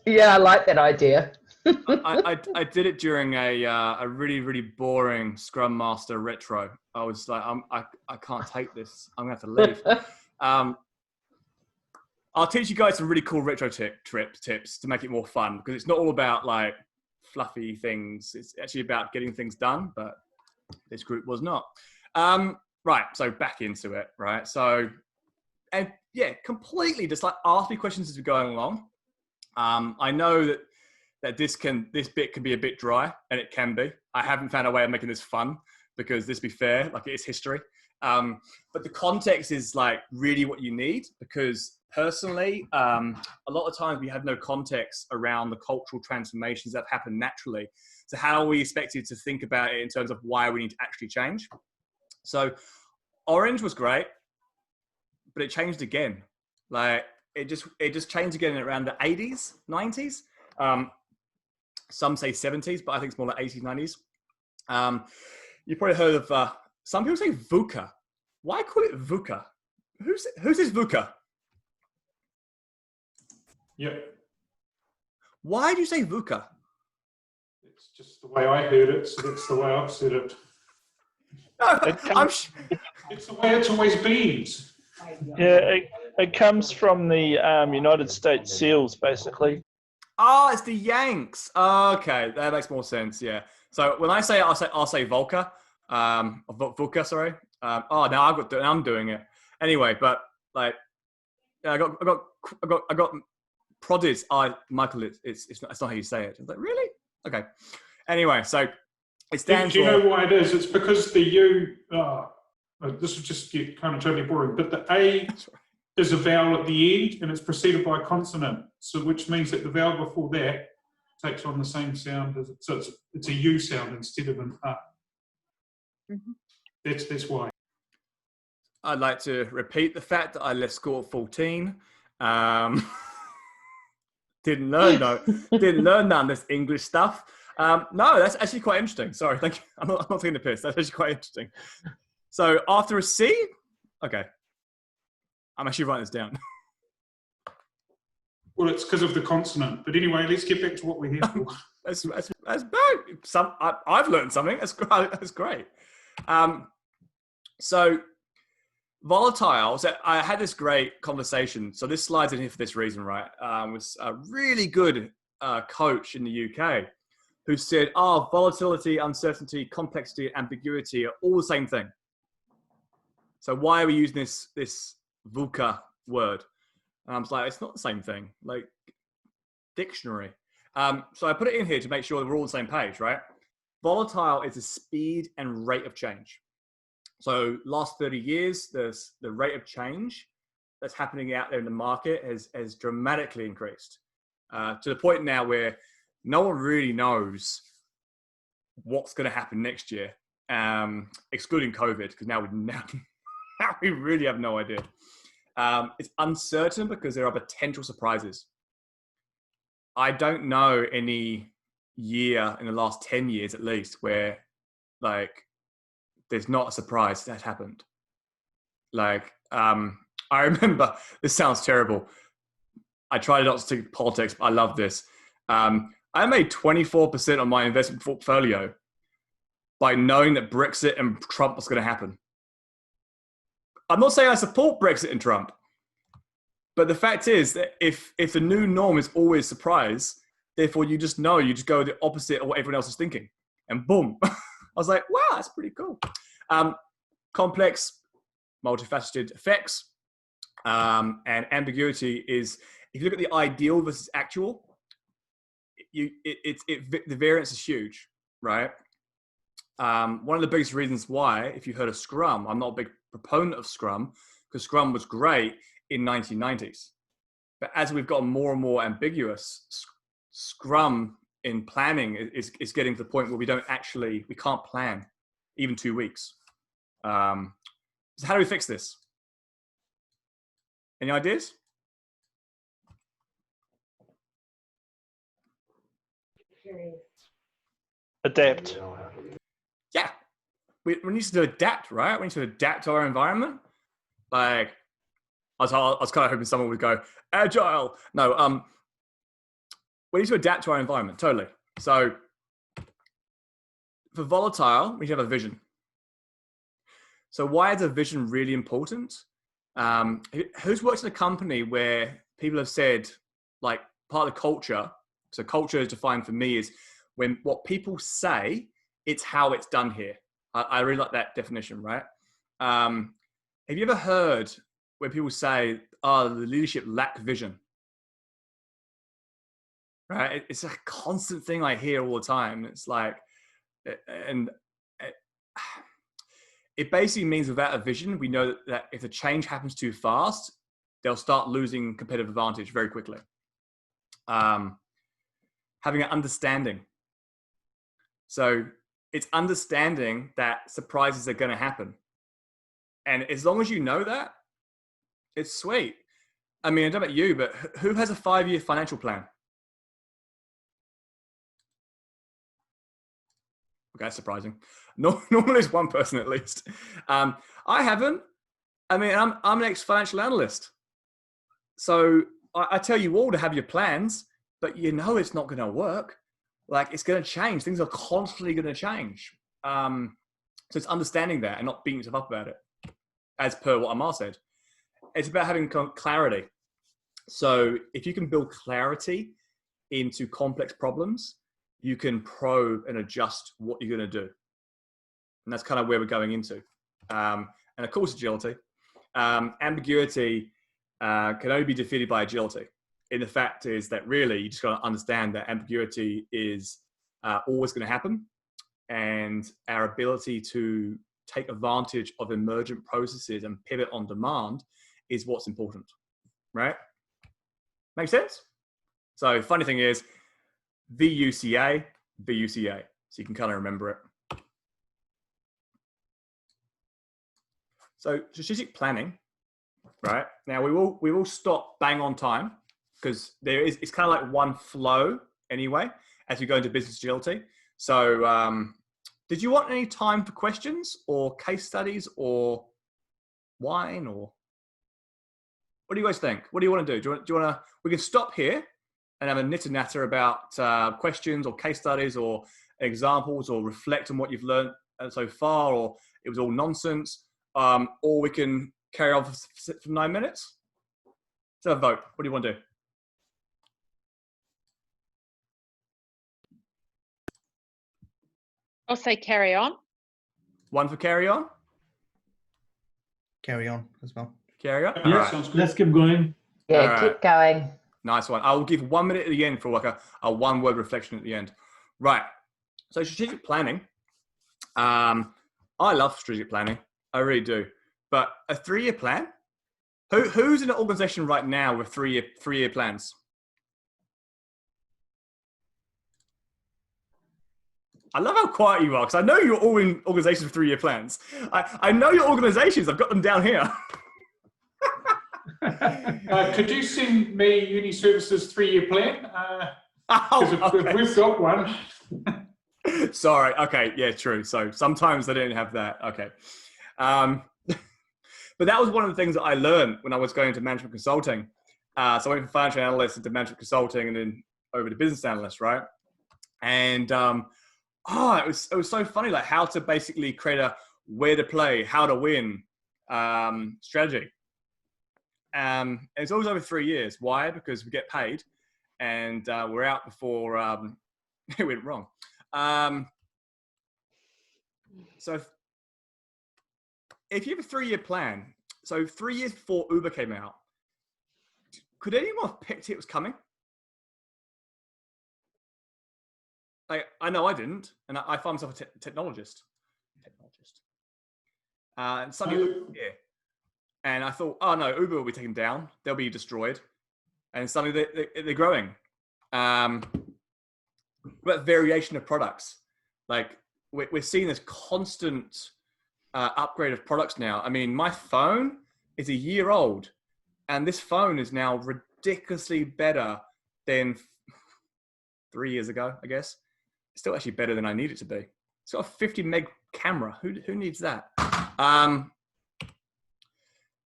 Yeah, I like that idea. I did it during a really, really boring Scrum Master retro. I was like, I can't take this. I'm gonna have to leave. I'll teach you guys some really cool retro tips to make it more fun, because it's not all about like fluffy things. It's actually about getting things done, but this group was not. Right, so back into it, right? So, and yeah, completely just like ask me questions as we're going along. I know that this bit can be a bit dry, and it can be. I haven't found a way of making this fun, because this be fair, like it is history. But the context is like really what you need, because personally, a lot of times we have no context around the cultural transformations that happen naturally. So how are we expected to think about it in terms of why we need to actually change? So Orange was great, but it changed again. Like it just changed again around the 80s, 90s. Some say 70s, but I think it's more like 80s, 90s. You probably heard of, some people say VUCA. Why call it VUCA? Who's this VUCA? Yep. Why do you say VUCA? It's just the way I heard it, so that's the way I've said it. No, it's the way it's always been. Yeah, it comes from the United States SEALs, basically. Oh, it's the Yanks. Okay, that makes more sense. Yeah. So when I say it, I'll say Volca. VUCA, sorry. Now I'm doing it anyway. But like, I got prodded. Michael, it's not how you say it. I was like, really? Okay. Anyway, so it stands Do you for. know why it is? It's because the U. This will just get kind of totally boring. But the A is a vowel at the end, and it's preceded by a consonant. So which means that the vowel before that takes on the same sound as it. So it's a U sound instead of an A. Mm-hmm. That's why. I'd like to repeat the fact that I left school at 14. Didn't learn none of this English stuff. No, that's actually quite interesting. Sorry, thank you. I'm not taking the piss. That's actually quite interesting. So after a C, okay. I'm actually writing this down. Well, it's because of the consonant. But anyway, let's get back to what we're here for. That's bad. I've learned something. That's great. So volatile. So I had this great conversation. So this slide's in here for this reason, right? Was a really good coach in the UK who said, volatility, uncertainty, complexity, ambiguity are all the same thing. So why are we using this VUCA word? And I was like, it's not the same thing. Like dictionary. So I put it in here to make sure that we're all on the same page, right? Volatile is the speed and rate of change. So last 30 years, the rate of change that's happening out there in the market has dramatically increased to the point now where no one really knows what's going to happen next year, excluding COVID, because now we really have no idea. It's uncertain because there are potential surprises. I don't know any year in the last 10 years at least where like there's not a surprise that happened. Like, I remember, this sounds terrible. I tried not to stick politics, but I love this. I made 24% on my investment portfolio by knowing that Brexit and Trump was going to happen. I'm not saying I support Brexit and Trump, but the fact is that if the new norm is always surprise, therefore you just know, you just go the opposite of what everyone else is thinking. And boom. I was like, wow, that's pretty cool. Complex, multifaceted effects. And ambiguity is, if you look at the ideal versus actual, the variance is huge, right? One of the biggest reasons why, if you heard of Scrum, I'm not a big proponent of Scrum, because Scrum was great in 1990s. But as we've gotten more and more ambiguous, Scrum in planning is getting to the point where we can't plan even 2 weeks. So how do we fix this? Any ideas? Adapt. Yeah. We need to adapt, right? We need to adapt to our environment. Like, I was kind of hoping someone would go, agile. No, we need to adapt to our environment, totally. So for volatile, we have a vision. So why is a vision really important? Who's worked in a company where people have said, like, part of the culture. So culture is defined for me is when what people say, it's how it's done here. I really like that definition, right? Have you ever heard where people say, oh, the leadership lack vision? Right? It's a constant thing I hear all the time. It's like, and it basically means without a vision, we know that if the change happens too fast, they'll start losing competitive advantage very quickly. Having an understanding. So it's understanding that surprises are going to happen. And as long as you know that, it's sweet. I mean, I don't know about you, but who has a 5-year financial plan? Okay, that's surprising. Normally there's one person at least. I haven't. I mean, I'm an ex-financial analyst. So I tell you all to have your plans, but you know it's not going to work. Like, it's going to change. Things are constantly going to change. So it's understanding that and not beating yourself up about it, as per what Amar said. It's about having clarity. So if you can build clarity into complex problems, you can probe and adjust what you're going to do. And that's kind of where we're going into. And of course, agility. Ambiguity can only be defeated by agility. And the fact is that really you just got to understand that ambiguity is always going to happen. And our ability to take advantage of emergent processes and pivot on demand is what's important, right? Make sense? So funny thing is, VUCA, VUCA. So you can kind of remember it. So strategic planning, right? Now we will stop bang on time because it's kind of like one flow anyway as we go into business agility. So did you want any time for questions or case studies or wine, or what do you guys think? What do you want to do? Do you want to, we can stop here and have a knitter natter about questions or case studies or examples, or reflect on what you've learned so far, or it was all nonsense, or we can carry on for 9 minutes. So vote. What do you want to do? I'll say carry on. One for carry on? Carry on as well. Carry on? Yeah, right. Let's keep going. Yeah, All keep going. Nice one. I'll give 1 minute at the end for like a one-word reflection at the end. Right. So strategic planning. I love strategic planning. I really do. But a 3-year plan? Who's in an organization right now with three-year plans? I love how quiet you are, because I know you're all in organizations with 3-year plans. I know your organizations. I've got them down here. Could you send me Uni Services 3-year plan? Okay. If we've got one. Sorry. Okay. Yeah, true. So sometimes they didn't have that. Okay. But that was one of the things that I learned when I was going to management consulting. So I went from financial analyst into management consulting and then over to business analyst, right? And it was so funny, like how to basically create a where to play, how to win strategy. And it's always over 3 years. Why? Because we get paid and we're out before it went wrong. So if you have a 3-year plan, so 3 years before Uber came out, could anyone have picked it was coming? I know I didn't, and I find myself a technologist. And suddenly, yeah. And I thought, oh no, Uber will be taken down. They'll be destroyed. And suddenly they're growing. But variation of products. Like we're seeing this constant upgrade of products now. I mean, my phone is a year old, and this phone is now ridiculously better than 3 years ago, I guess. It's still actually better than I need it to be. It's got a 50 meg camera. Who needs that?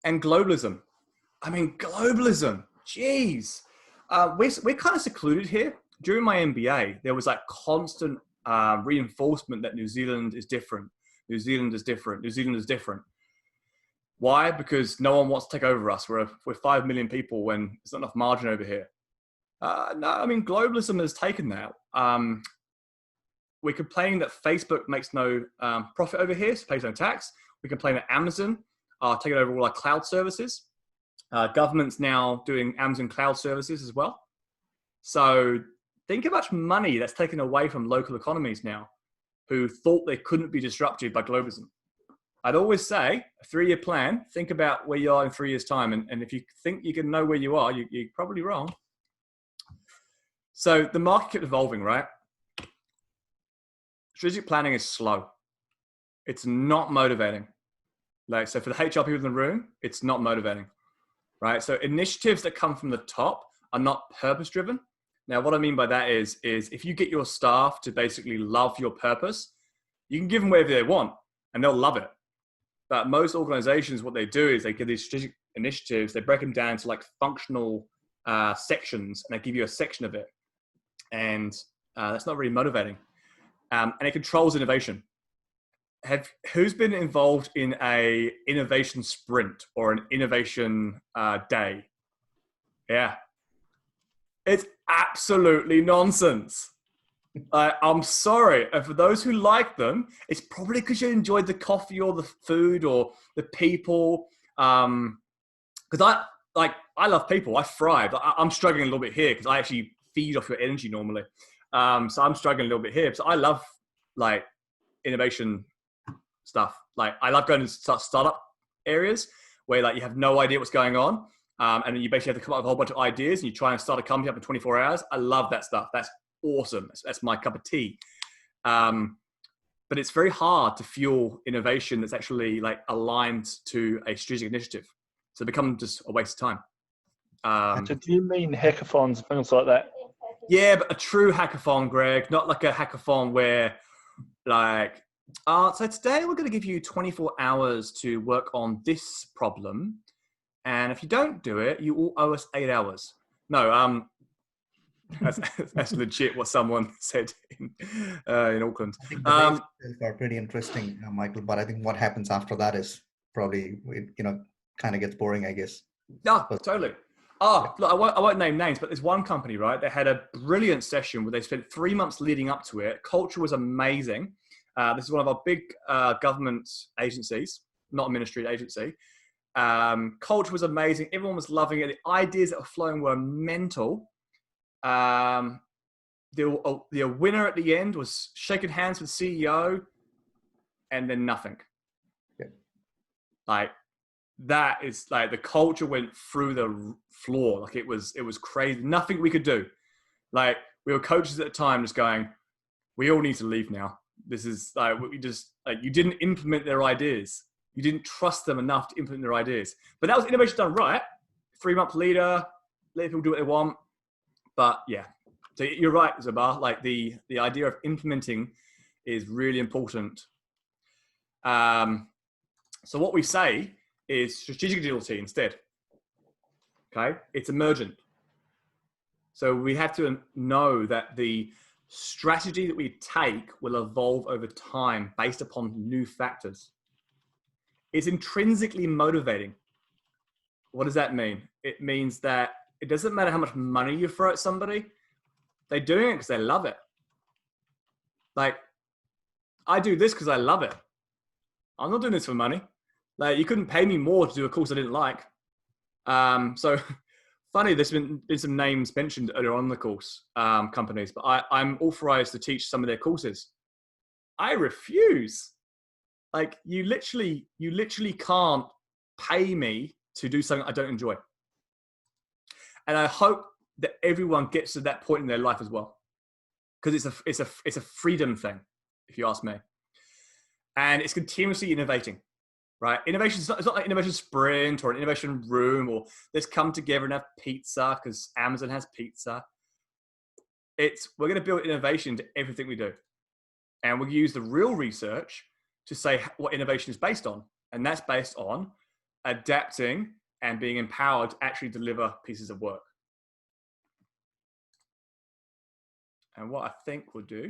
And globalism. I mean, globalism. Jeez. We're kind of secluded here. During my MBA, there was like constant reinforcement that New Zealand is different. New Zealand is different. New Zealand is different. Why? Because no one wants to take over us. We're 5 million people when there's not enough margin over here. No, I mean, globalism has taken that. We're complaining that Facebook makes no profit over here, so pays no tax. We complain that Amazon are taking over all our cloud services. Government's now doing Amazon cloud services as well. So think how much money that's taken away from local economies now who thought they couldn't be disrupted by globalism. I'd always say a 3-year plan, think about where you are in 3 years' time. And if you think you can know where you are, you're probably wrong. So the market kept evolving, right? Strategic planning is slow. It's not motivating. Like, so for the HR people in the room, it's not motivating, right? So initiatives that come from the top are not purpose-driven. Now, what I mean by that is if you get your staff to basically love your purpose, you can give them whatever they want and they'll love it. But most organizations, what they do is they give these strategic initiatives, they break them down to like functional sections, and they give you a section of it. And that's not really motivating. And it controls innovation. Who's been involved in a innovation sprint or an innovation day? Yeah. It's absolutely nonsense. I'm sorry. And for those who like them, it's probably because you enjoyed the coffee or the food or the people. Because I love people. I thrive. I'm struggling a little bit here because I actually feed off your energy normally. So I'm struggling a little bit here. So I love like innovation stuff. Like I love going to startup areas where like you have no idea what's going on. And then you basically have to come up with a whole bunch of ideas and you try and start a company up in 24 hours. I love that stuff. That's awesome. That's my cup of tea. But it's very hard to fuel innovation that's actually like aligned to a strategic initiative. So it becomes just a waste of time. So do you mean hackathons, things like that? Yeah, but a true hackathon, Greg, not like a hackathon where like, so today we're going to give you 24 hours to work on this problem. And if you don't do it, you all owe us 8 hours. No, that's legit what someone said in Auckland. I think the days are pretty interesting, Michael, but I think what happens after that is probably, kind of gets boring, I guess. No, totally. Look, I won't name names, but there's one company, right? They had a brilliant session where they spent 3 months leading up to it. Culture was amazing. This is one of our big government agencies, not a ministry agency. Culture was amazing. Everyone was loving it. The ideas that were flowing were mental. The winner at the end was shaking hands with CEO and then nothing. Yeah. Like that is like the culture went through the floor. Like it was crazy. Nothing we could do. Like we were coaches at the time just going, we all need to leave now. This is like, we just like, you didn't implement their ideas. You didn't trust them enough to implement their ideas. But that was innovation done right. 3-month leader, let people do what they want. But yeah, so you're right, Zabar. Like the idea of implementing is really important. So what we say is strategic agility instead. Okay, it's emergent. So we have to know that the strategy that we take will evolve over time based upon new factors. It's intrinsically motivating. What does that mean? It means that it doesn't matter how much money you throw at somebody, they're doing it because they love it. Like, I do this because I love it. I'm not doing this for money. Like, you couldn't pay me more to do a course I didn't like. So funny, there's been some names mentioned earlier on in the course, companies, but I'm authorized to teach some of their courses. I refuse. Like, you literally can't pay me to do something I don't enjoy. And I hope that everyone gets to that point in their life as well, because it's a freedom thing, if you ask me. And it's continuously innovating, right? Innovation is it's not like innovation sprint or an innovation room or let's come together and have pizza because Amazon has pizza. We're going to build innovation into everything we do, and we'll use the real research to say what innovation is based on, and that's based on adapting and being empowered to actually deliver pieces of work. And what I think we'll do,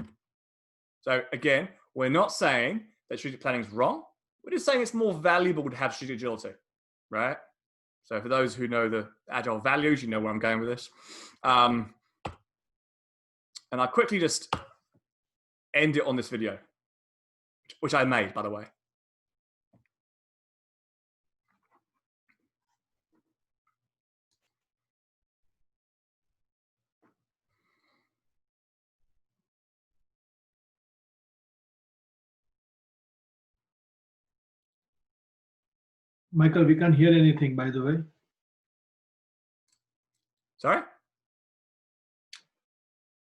so again, we're not saying that strategic planning is wrong. we're just saying it's more valuable to have strategic agility, right? So for those who know the agile values, you know where I'm going with this. And I quickly just end it on this video, which I made, by the way. Michael, we can't hear anything, by the way. Sorry?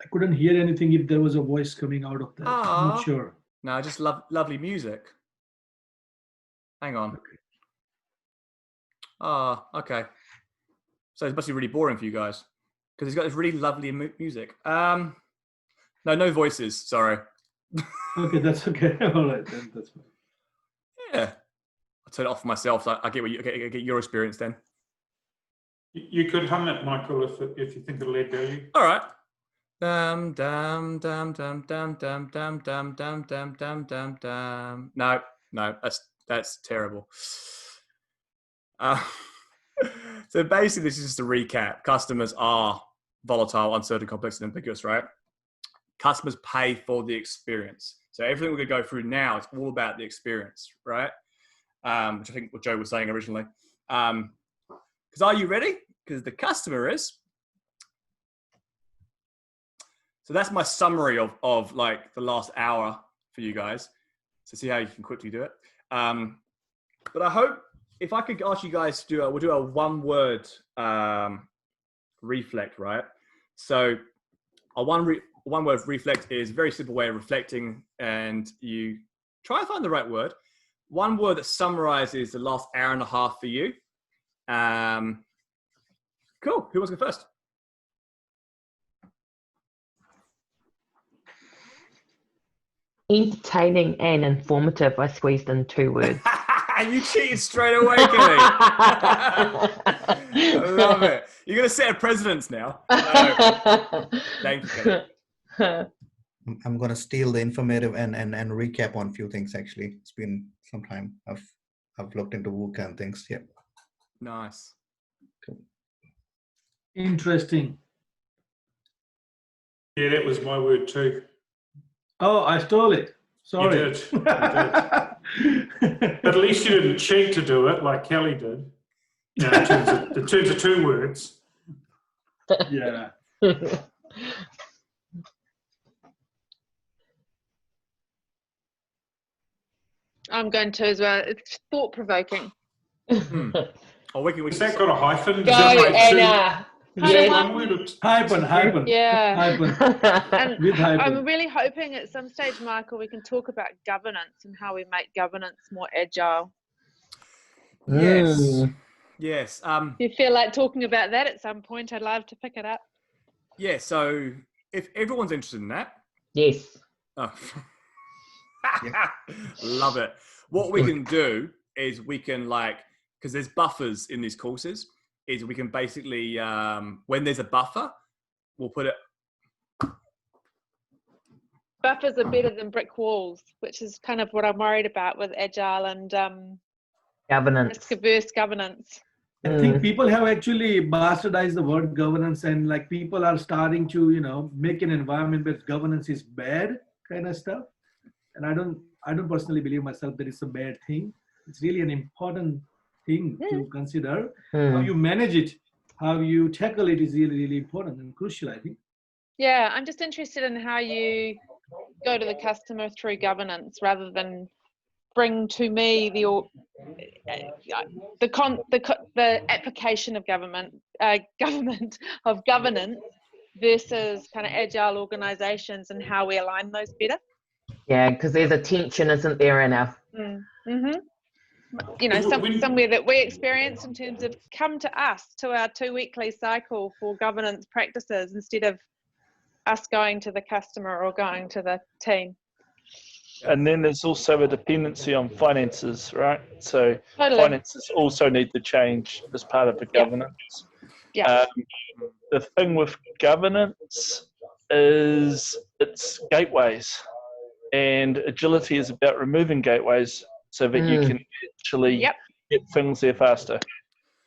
I couldn't hear anything if there was a voice coming out of that. I'm not sure. No, just lovely music. Hang on. Okay. So it must be really boring for you guys because it's got this really lovely music. No voices. Sorry. Okay, that's okay. All right, then that's fine. Yeah, I'll turn it off for myself. So I get what you get your experience then. You could hum it, Michael, if you think it'll add value. All right. Dum dum dum dum dum dum dum dum dum dum dum dum dum. No, that's terrible. So basically, this is just a recap. Customers are volatile, uncertain, complex, and ambiguous, right? Customers pay for the experience. So everything we're going to go through now is all about the experience, right? Which I think what Joe was saying originally. Because are you ready? Because the customer is. So that's my summary of like the last hour for you guys. So see how you can quickly do it. But I hope if I could ask you guys to we'll do a one-word reflect, right? So a one-word reflect is a very simple way of reflecting, and you try to find the right word. One word that summarizes the last hour and a half for you. Cool. Who wants to go first? Entertaining and informative. I squeezed in 2 words. You cheated straight away, Kelly. I love it. You're going to set a precedence now. Thank you, Kelly. I'm going to steal the informative and recap on a few things, actually. It's been some time. I've looked into VUCA and things. Yeah. Nice. Cool. Interesting. Yeah, that was my word too. Oh, I stole it. Sorry. You did. You did. But at least you didn't cheat to do it like Kelly did. You know, in terms of 2 words. Yeah. I'm going to as well. It's thought-provoking. Oh, Has that got a hyphen? Go, Anna. Yes. Hyphen. Yeah. Hyphen. And With hyphen. I'm really hoping at some stage, Michael, we can talk about governance and how we make governance more agile. Yes. Yes. If you feel like talking about that at some point, I'd love to pick it up. Yeah. So if everyone's interested in that. Yes. Oh. Love it. What we can do is we can because there's buffers in these courses, is we can basically, when there's a buffer, we'll put it. Buffers are better than brick walls, which is kind of what I'm worried about with agile and Governance. risk-averse governance. I think people have actually bastardized the word governance, and like people are starting to, make an environment where governance is bad kind of stuff. And I don't personally believe myself that it's a bad thing. It's really an important thing to consider. How you manage it, how you tackle it is really, really important and crucial, I think. Yeah, I'm just interested in how you go to the customer through governance rather than bring to me the application of government of governance versus kind of agile organizations and how we align those better. Yeah, because there's a tension, isn't there, Anna? Somewhere that we experience in terms of come to us, to our 2-weekly cycle for governance practices instead of us going to the customer or going to the team. And then there's also a dependency on finances, right? So Totally. finances also need to change as part of the governance. Yeah. The thing with governance is it's gateways, and agility is about removing gateways so that you can actually Yep. get things there faster.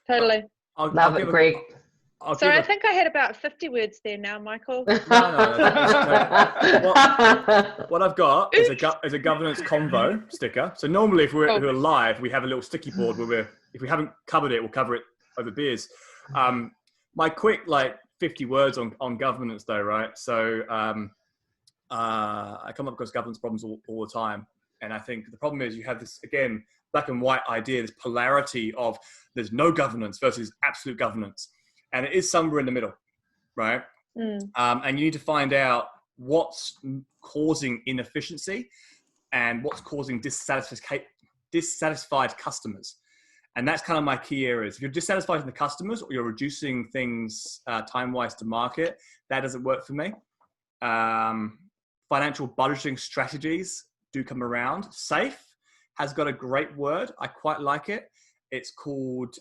Totally. Love it, Greg. Sorry, I think I had about 50 words there now, Michael. What I've got is a governance convo sticker. So normally, if we're live, we have a little sticky board where if we haven't covered it, we'll cover it over beers. My quick 50 words on governance, though, right? So I come up across governance problems all the time, and I think the problem is you have this again black and white idea, this polarity of there's no governance versus absolute governance. And it is somewhere in the middle, right? And you need to find out what's causing inefficiency and what's causing dissatisfied customers. And that's kind of my key areas. If you're dissatisfied with the customers or you're reducing things time-wise to market, that doesn't work for me. Financial budgeting strategies do come around. SAFE has got a great word. I quite like it. It's called...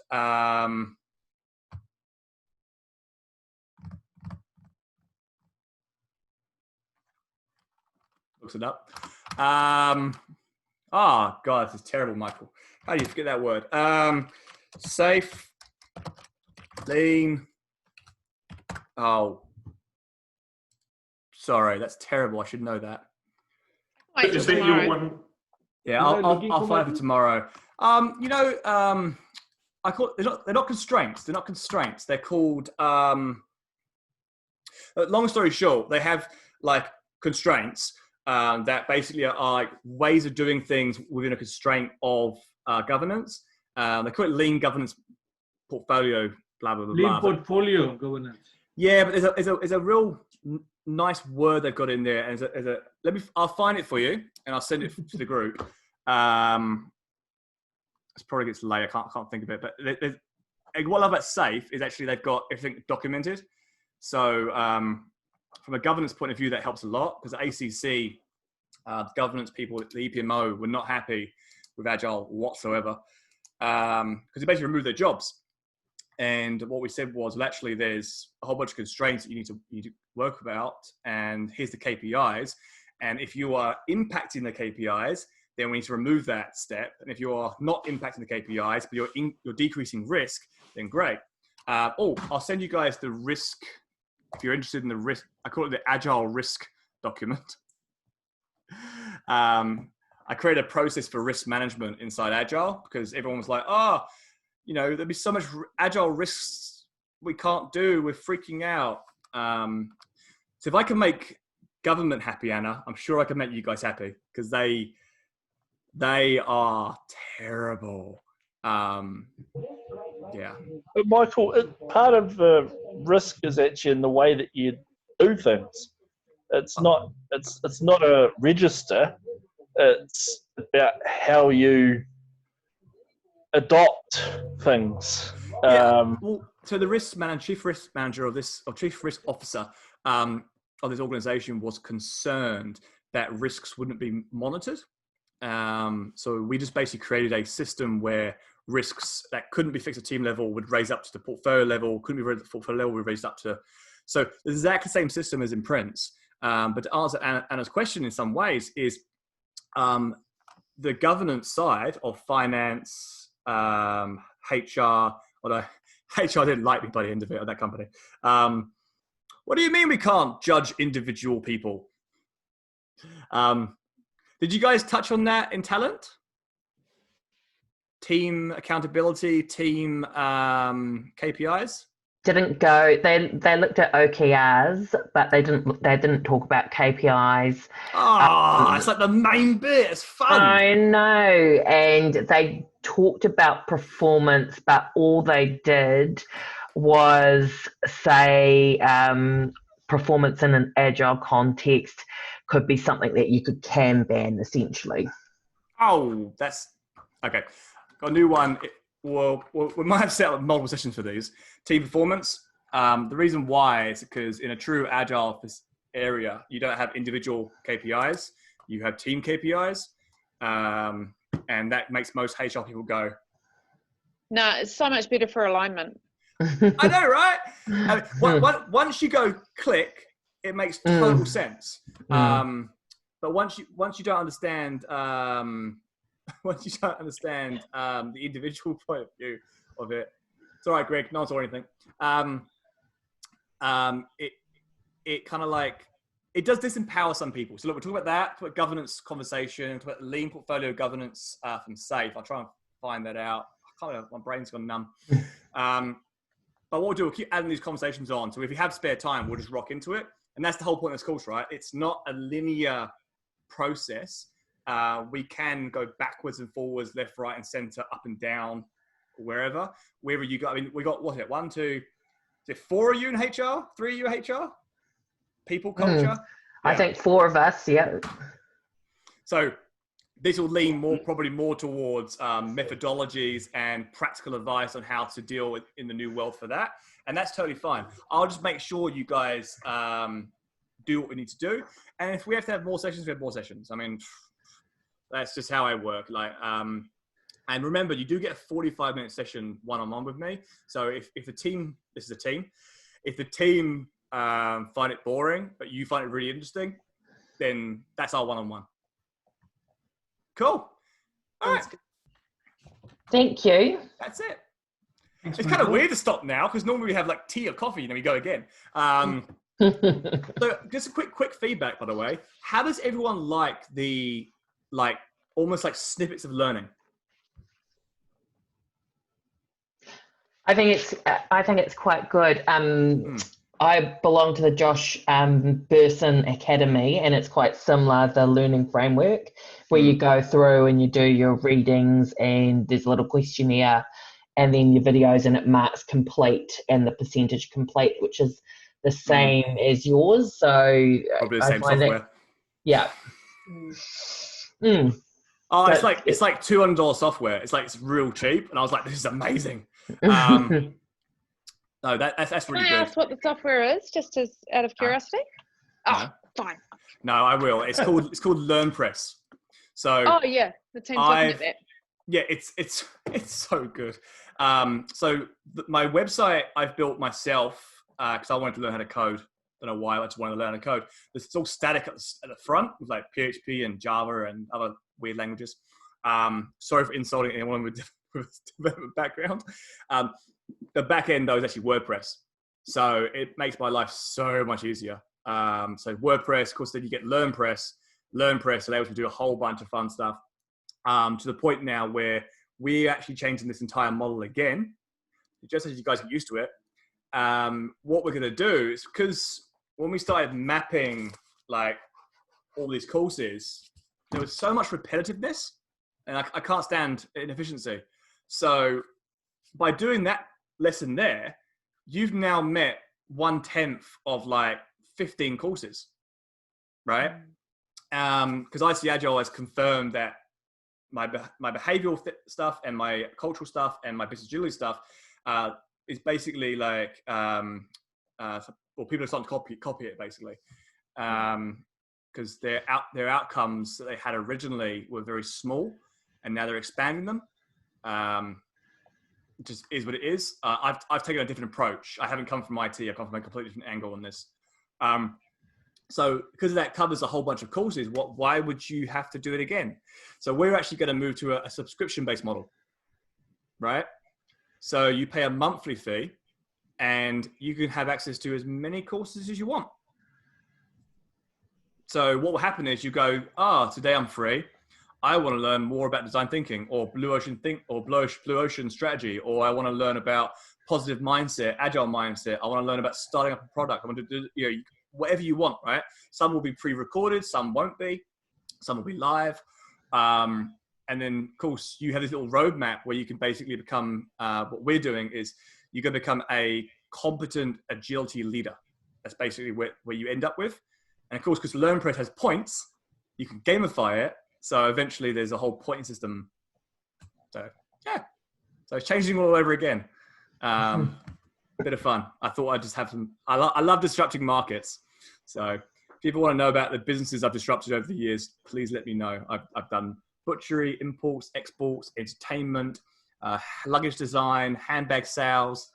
looks it up. Oh God, this is terrible, Michael. How do you forget that word? Safe, lean. Oh, sorry, that's terrible. I should know that. Is that your one? Yeah, I'll find it for tomorrow. I call it, they're not constraints. They're not constraints. They're called. Long story short, they have constraints. That basically are ways of doing things within a constraint of governance. They call it lean governance portfolio, blah, blah, blah. Lean portfolio governance. Yeah, but there's a real nice word they've got in there. And I'll find it for you and I'll send it to the group. It's probably gets late. I can't think of it. But what I love about SAFE is actually they've got everything documented. So, from a governance point of view, that helps a lot because ACC, governance people, the EPMO were not happy with Agile whatsoever because they basically removed their jobs. And what we said was, well, actually, there's a whole bunch of constraints that you need to work about, and here's the KPIs. And if you are impacting the KPIs, then we need to remove that step. And if you are not impacting the KPIs, but you're decreasing risk, then great. I'll send you guys the risk. If you're interested in the risk, I call it the Agile risk document. I created a process for risk management inside Agile because everyone was like, there'll be so much Agile risks we can't do. We're freaking out. So if I can make government happy, Anna, I'm sure I can make you guys happy because they are terrible. Yeah. But Michael, part of the risk is actually in the way that you do things. It's not a register. It's about how you adopt things. So the chief risk manager or chief risk officer of this organization was concerned that risks wouldn't be monitored. So we just basically created a system where risks that couldn't be fixed at team level would raise up to the portfolio level, couldn't be raised at the portfolio level, we raised up to. So the exact same system as in Prince. But to answer Anna's question in some ways is the governance side of finance, HR, although HR didn't like me by the end of it at that company. What do you mean we can't judge individual people? Did you guys touch on that in talent? Team accountability, team KPIs? Didn't go. They looked at OKRs, but they didn't talk about KPIs. It's like the main bit. It's fun. I know, and they talked about performance, but all they did was say performance in an agile context could be something that you could Kanban essentially. Oh, that's okay. Got a new one. Well, we might have set up multiple sessions for these. Team performance. The reason why is because in a true agile area, you don't have individual KPIs. You have team KPIs. And that makes most HR people go, no, it's so much better for alignment. I know, right? I mean, once you go click, it makes total sense. But once you don't understand once you start to understand the individual point of view of it, it's all right, Greg. No one saw anything. It kind of like it does disempower some people. So look, we're talking about that, talk about governance conversation, talk about lean portfolio governance from SAFE. I'll try and find that out. I can't remember, my brain's gone numb. But what we'll do, we'll keep adding these conversations on. So if you have spare time, we'll just rock into it. And that's the whole point of this course, right? It's not a linear process. We can go backwards and forwards, left, right, and center, up and down, wherever you go. I mean, we got, what is it, 1, 2, is it 4 of you in HR? 3 of you in HR? People, culture? Yeah. I think 4 of us, yeah. So this will lean probably more towards methodologies and practical advice on how to deal with in the new world for that. And that's totally fine. I'll just make sure you guys do what we need to do. And if we have to have more sessions, we have more sessions. I mean, that's just how I work. Like, and remember, you do get a 45-minute session one-on-one with me. So if the team, this is a team, if the team find it boring, but you find it really interesting, then that's our one-on-one. Cool. All right. Thank you. That's it. Thanks, It's kind of Michael. weird to stop now because normally we have like tea or coffee and then we go again. So just a quick feedback, by the way. How does everyone like the almost like snippets of learning? I think it's quite good. I belong to the Josh Burson Academy, and it's quite similar, the learning framework, where you go through and you do your readings, and there's a little questionnaire, and then your videos, and it marks complete and the percentage complete, which is the same as yours. So Probably the I same find software. Yeah. Oh, So it's like $200 software. It's real cheap, and I was like, this is amazing. No, that's really Can I good. ask what the software is, just as out of curiosity? Oh, fine. No, I will. It's called LearnPress. So Oh yeah, the team's looking at that. yeah, it's so good. So my website I've built myself because I wanted to learn how to code. Don't know why I just wanted to learn how to code. It's all static at the front with like PHP and Java and other weird languages. Sorry for insulting anyone with development background. The back end though is actually WordPress, so it makes my life so much easier. So WordPress, of course, then you get LearnPress. LearnPress allows you to do a whole bunch of fun stuff. To the point now where we're actually changing this entire model again, just as you guys get used to it. What we're going to do is, because when we started mapping like all these courses, there was so much repetitiveness, and I can't stand inefficiency. So by doing that lesson there, you've now met 1/10 of like 15 courses, right? Because IC Agile has confirmed that my behavioral stuff and my cultural stuff and my business agility stuff is basically like, well, people are starting to copy it basically, because their outcomes that they had originally were very small, and now they're expanding them. It just is what it is. I've taken a different approach. I haven't come from IT. I've come from a completely different angle on this. So because that covers a whole bunch of courses, why would you have to do it again? So we're actually going to move to a subscription-based model, right? So you pay a monthly fee and you can have access to as many courses as you want. So what will happen is you go, today I'm free. I want to learn more about design thinking or Blue Ocean strategy, or I want to learn about positive mindset, agile mindset. I want to learn about starting up a product. I want to do, whatever you want, right? Some will be pre-recorded, some won't be, some will be live. And then, of course, you have this little roadmap where you can basically become, what we're doing is you can become a competent agility leader. That's basically where you end up with. And of course, because LearnPress has points, you can gamify it. So eventually there's a whole point system. So yeah, so it's changing all over again. A bit of fun. I thought I'd just have some, I love disrupting markets. So if people want to know about the businesses I've disrupted over the years, please let me know. I've done butchery, imports, exports, entertainment, luggage design, handbag sales,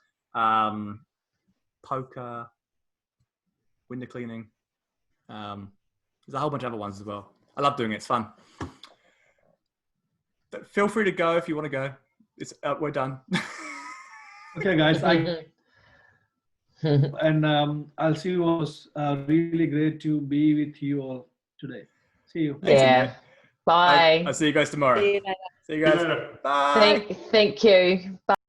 poker, window cleaning. There's a whole bunch of other ones as well. I love doing it. It's fun. feel free to go if you want to go. It's we're done. Okay, guys. And I'll see you all. Really great to be with you all today. See you. Thanks, Yeah. Amit. Bye. I'll see you guys tomorrow. See you later. See you guys. later. Bye. Thank you. Bye.